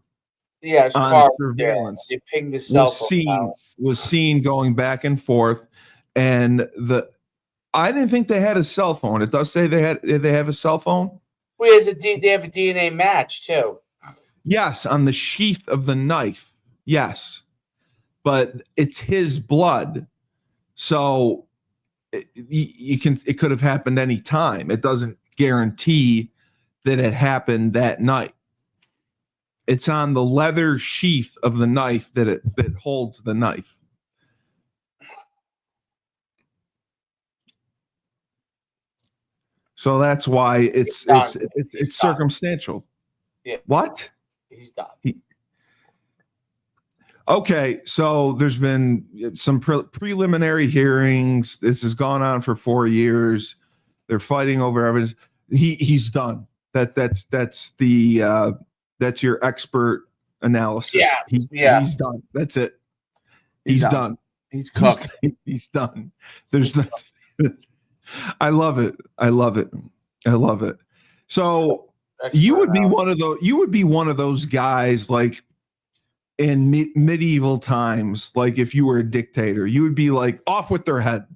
Speaker 2: Yeah, his car surveillance. They pinged his cell phone.
Speaker 3: Was seen going back and forth, and I didn't think they had a cell phone. It does say they have a cell phone.
Speaker 2: Well, they have a DNA match too.
Speaker 3: Yes, on the sheath of the knife. Yes, but it's his blood, so it could have happened any time. It doesn't guarantee that it happened that night. It's on the leather sheath of the knife that holds the knife. So that's why it's circumstantial.
Speaker 2: Yeah.
Speaker 3: What?
Speaker 2: He's done.
Speaker 3: Okay, so there's been some preliminary hearings. This has gone on for 4 years. They're fighting over evidence. He's done. That's your expert analysis.
Speaker 2: Yeah,
Speaker 3: he's done. That's it. He's done.
Speaker 2: He's cooked.
Speaker 3: He's done. There's no, I love it. So you would be one of those guys in medieval times, if you were a dictator, you would be off with their head.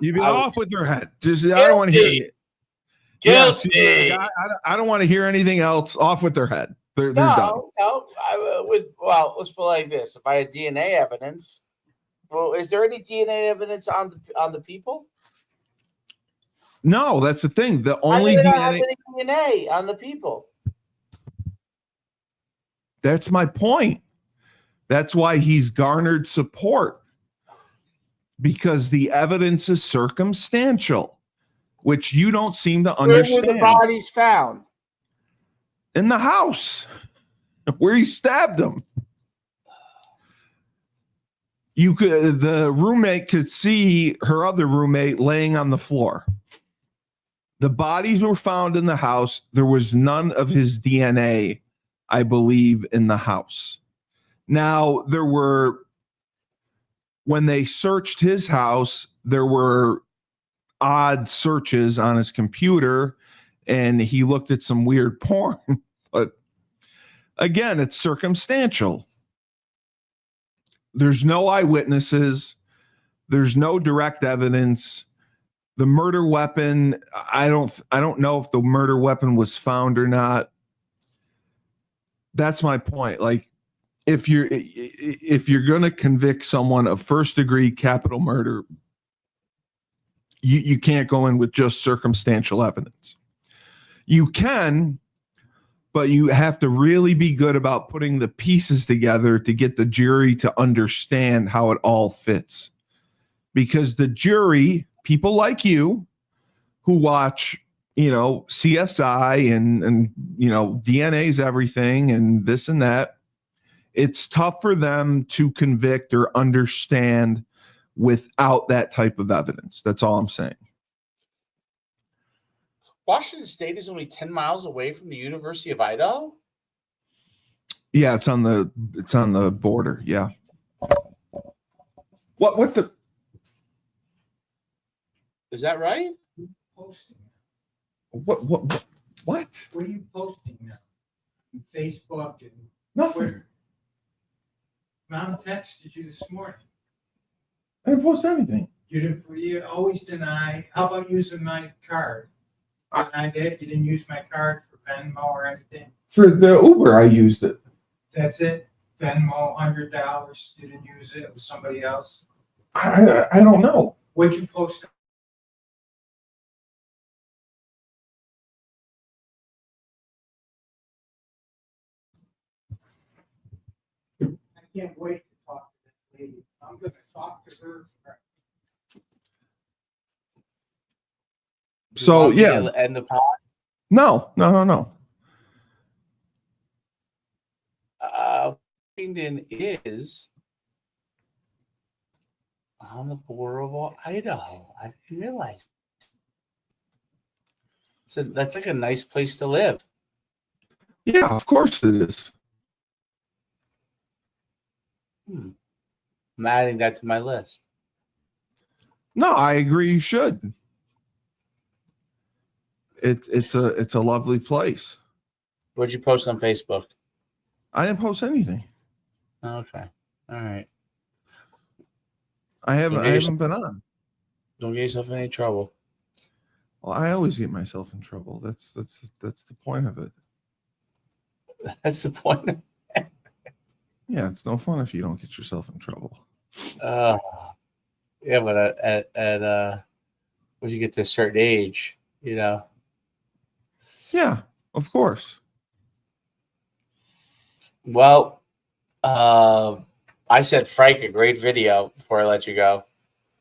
Speaker 3: You'd be off with their head. I don't want to hear it.
Speaker 2: Guilty.
Speaker 3: Yes, I don't want to hear anything else. Off with their head. They're done.
Speaker 2: No. Let's put it like this: if I had DNA evidence, well, is there any DNA evidence on the people?
Speaker 3: No, that's the thing. The only
Speaker 2: How do they not
Speaker 3: DNA.
Speaker 2: have any DNA on the people?
Speaker 3: That's my point. That's why he's garnered support, because the evidence is circumstantial, which you don't seem to understand.
Speaker 2: Where were the bodies found?
Speaker 3: In the house where he stabbed him. The roommate could see her other roommate laying on the floor. The bodies were found in the house. There was none of his DNA, I believe, in the house. Now, when they searched his house, there were odd searches on his computer, and he looked at some weird porn. But again, it's circumstantial. There's no eyewitnesses. There's no direct evidence. The murder weapon, I don't know if the murder weapon was found or not. That's my point. Like, if you're going to convict someone of first degree capital murder, you can't go in with just circumstantial evidence. You can, but you have to really be good about putting the pieces together to get the jury to understand how it all fits. Because the jury, people like you who watch, CSI and DNA's everything and this and that, it's tough for them to convict or understand without that type of evidence. That's all I'm saying.
Speaker 2: Washington State is only 10 miles away from the University of Idaho?
Speaker 3: Yeah, it's on the border. Yeah. What the?
Speaker 2: Is that right?
Speaker 5: Posting.
Speaker 3: What? What
Speaker 5: What are you posting now? On Facebook and
Speaker 3: Nothing.
Speaker 5: Twitter. Mom texted you this morning.
Speaker 3: I didn't post anything.
Speaker 5: You always deny. How about using my card? I did. You didn't use my card for Venmo or anything.
Speaker 3: For the Uber, I used it.
Speaker 5: That's it. Venmo, $100. You didn't use it. It was somebody else.
Speaker 3: I don't know.
Speaker 5: What'd you post? I can't wait to talk to this lady. I'm going to talk to her.
Speaker 3: So yeah.
Speaker 2: And the pod?
Speaker 3: No.
Speaker 2: Washington is on the border of Idaho. I didn't realize. So that's like a nice place to live.
Speaker 3: Yeah, of course it is.
Speaker 2: I'm adding that to my list.
Speaker 3: No, I agree. You should. It's a lovely place.
Speaker 2: What'd you post on Facebook?
Speaker 3: I didn't post anything.
Speaker 2: Okay. All right.
Speaker 3: I haven't been on.
Speaker 2: Don't get yourself in any trouble.
Speaker 3: Well, I always get myself in trouble. That's the point of it.
Speaker 2: That's the point.
Speaker 3: Yeah, it's no fun if you don't get yourself in trouble.
Speaker 2: Yeah, but at once you get to a certain age,
Speaker 3: Yeah, of course.
Speaker 2: Well, I said Frank a great video before I let you go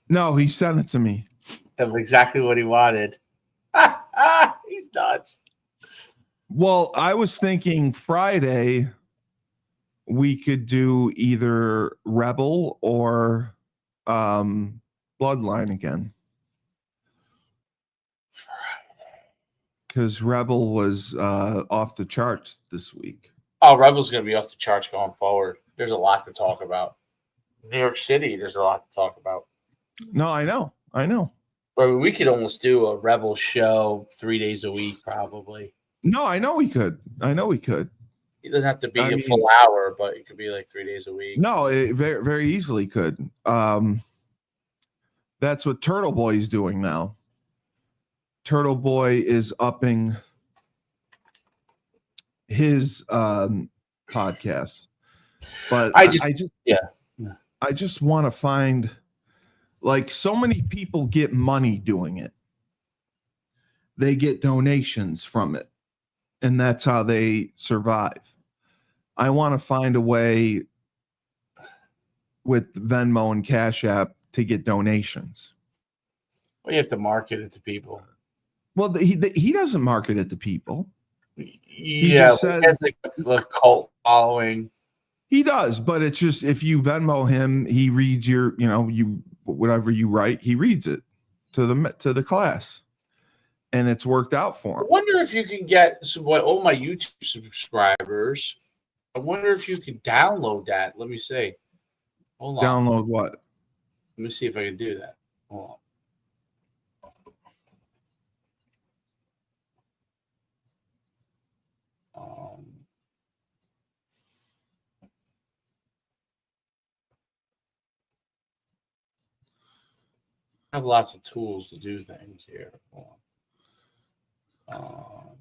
Speaker 3: No, he sent it to me.
Speaker 2: of exactly what he wanted. He's nuts.
Speaker 3: Well, I was thinking Friday we could do either Rebel or Bloodline again. Because Rebel was off the charts this week.
Speaker 2: Oh, Rebel's going to be off the charts going forward. There's a lot to talk about. New York City, there's a lot to talk about.
Speaker 3: No, I know.
Speaker 2: But we could almost do a Rebel show 3 days a week, probably.
Speaker 3: No, I know we could.
Speaker 2: It doesn't have to be a full hour, but it could be like 3 days a week.
Speaker 3: No, it very, very easily could. That's what Turtle Boy is doing now. Turtle Boy is upping his podcast. But I just want to find, like, so many people get money doing it. they get donations from it, and that's how they survive. I want to find a way with Venmo and Cash App to get donations.
Speaker 2: Well, you have to market it to people.
Speaker 3: Well, he doesn't market it to people.
Speaker 2: He
Speaker 3: just
Speaker 2: he
Speaker 3: says
Speaker 2: has like a cult following.
Speaker 3: he does, but it's just if you Venmo him, he reads your, you whatever you write, he reads it to the class, and it's worked out for
Speaker 2: I
Speaker 3: him.
Speaker 2: wonder if you can get all my YouTube subscribers. I wonder if you can download that. Let me see. Hold on.
Speaker 3: Download what?
Speaker 2: Let me see if I can do that. Hold on. I have lots of tools to do things here. Hold on.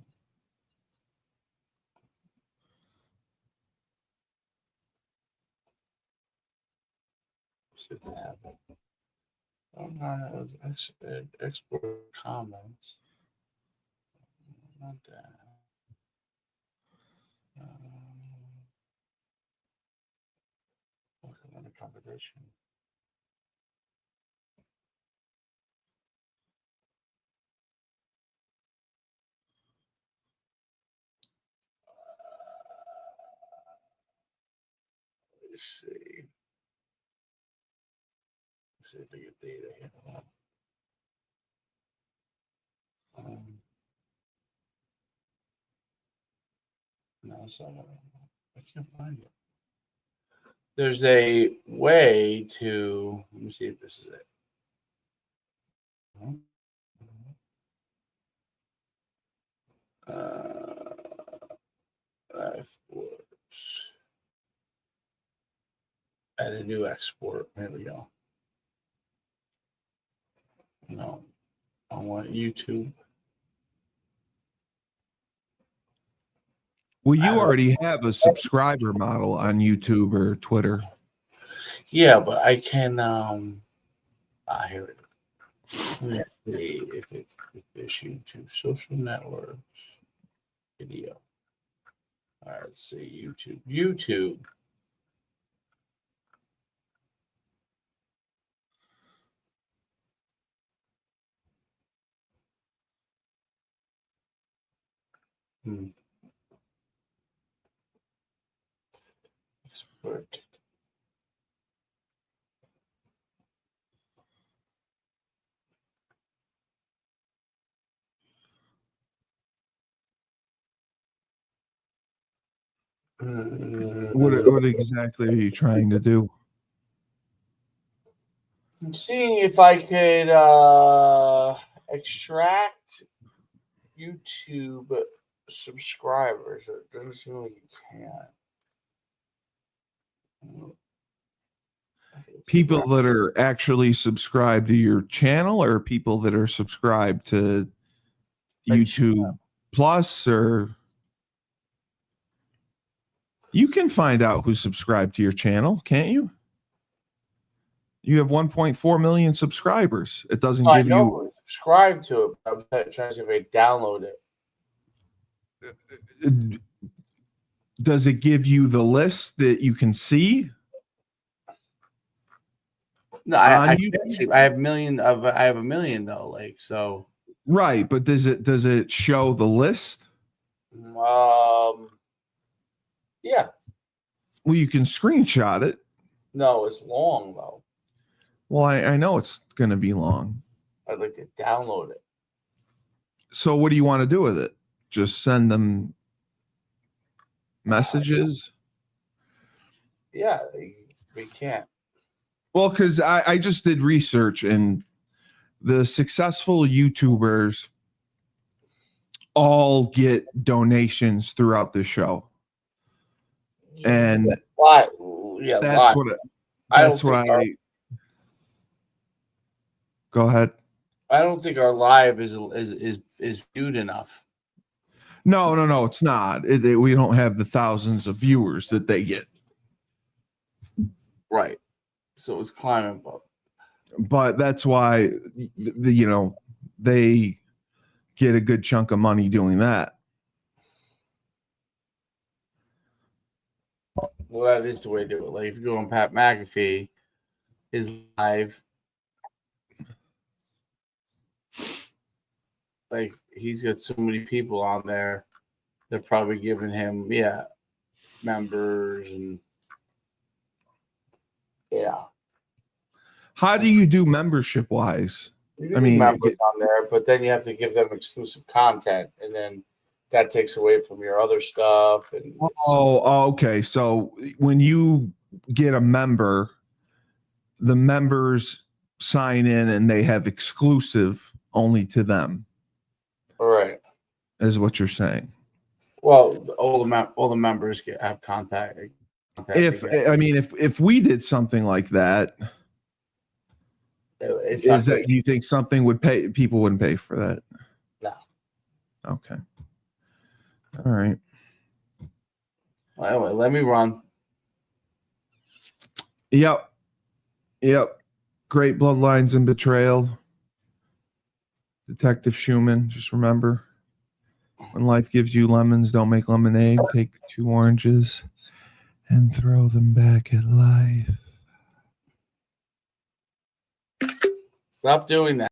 Speaker 2: Sit tab. Export comments. Not that. Another competition. Let's see. Let's see if I get data here. No, it's not. I can't find it. There's a way to. Let me see if this is it. Exports. Add a new export. There we go. No, I want YouTube.
Speaker 3: Well, you already have a subscriber model on YouTube or Twitter.
Speaker 2: Yeah, but I can. Here it is. Let me see if it's YouTube social networks video. All right, let's see YouTube. YouTube. Export.
Speaker 3: What exactly are you trying to do?
Speaker 2: I'm seeing if I could extract YouTube subscribers. It doesn't seem like you can.
Speaker 3: People that are actually subscribed to your channel, or people that are subscribed to YouTube Plus, or you can find out who's subscribed to your channel, can't you? You have 1.4 million subscribers. It doesn't give you
Speaker 2: subscribe to it. I'm trying to see if I download it.
Speaker 3: Does it give you the list that you can see?
Speaker 2: No, I can't see. I have a million though. Like so.
Speaker 3: Right, but does it show the list?
Speaker 2: Yeah.
Speaker 3: Well, you can screenshot it.
Speaker 2: No, it's long though.
Speaker 3: Well, I know it's going to be long.
Speaker 2: I'd like to download it.
Speaker 3: So what do you want to do with it? Just send them messages?
Speaker 2: Yeah, we can't.
Speaker 3: Well, because I just did research, and the successful YouTubers all get donations throughout the show. And
Speaker 2: why? Yeah,
Speaker 3: that's what go ahead.
Speaker 2: I don't think our live is viewed enough.
Speaker 3: No, it's not. We don't have the thousands of viewers that they get.
Speaker 2: Right. So it's climbing up.
Speaker 3: But that's why they get a good chunk of money doing that.
Speaker 2: Well, that is the way to do it. Like if you go on Pat McAfee, his live, like he's got so many people on there. They're probably giving him, members and
Speaker 3: How do you do membership wise?
Speaker 2: I mean, members on there, but then you have to give them exclusive content, and then that takes away from your other stuff. And
Speaker 3: okay. So when you get a member, the members sign in and they have exclusive only to them.
Speaker 2: All right,
Speaker 3: is what you're saying.
Speaker 2: Well, all the members have contact.
Speaker 3: If we did something like that, you think something would pay? People wouldn't pay for that.
Speaker 2: No.
Speaker 3: Okay. All right.
Speaker 2: Well, anyway, let me run.
Speaker 3: Yep. Great Bloodlines and Betrayal. Detective Schuman. Just remember, when life gives you lemons, don't make lemonade. Take 2 oranges and throw them back at life.
Speaker 2: Stop doing that.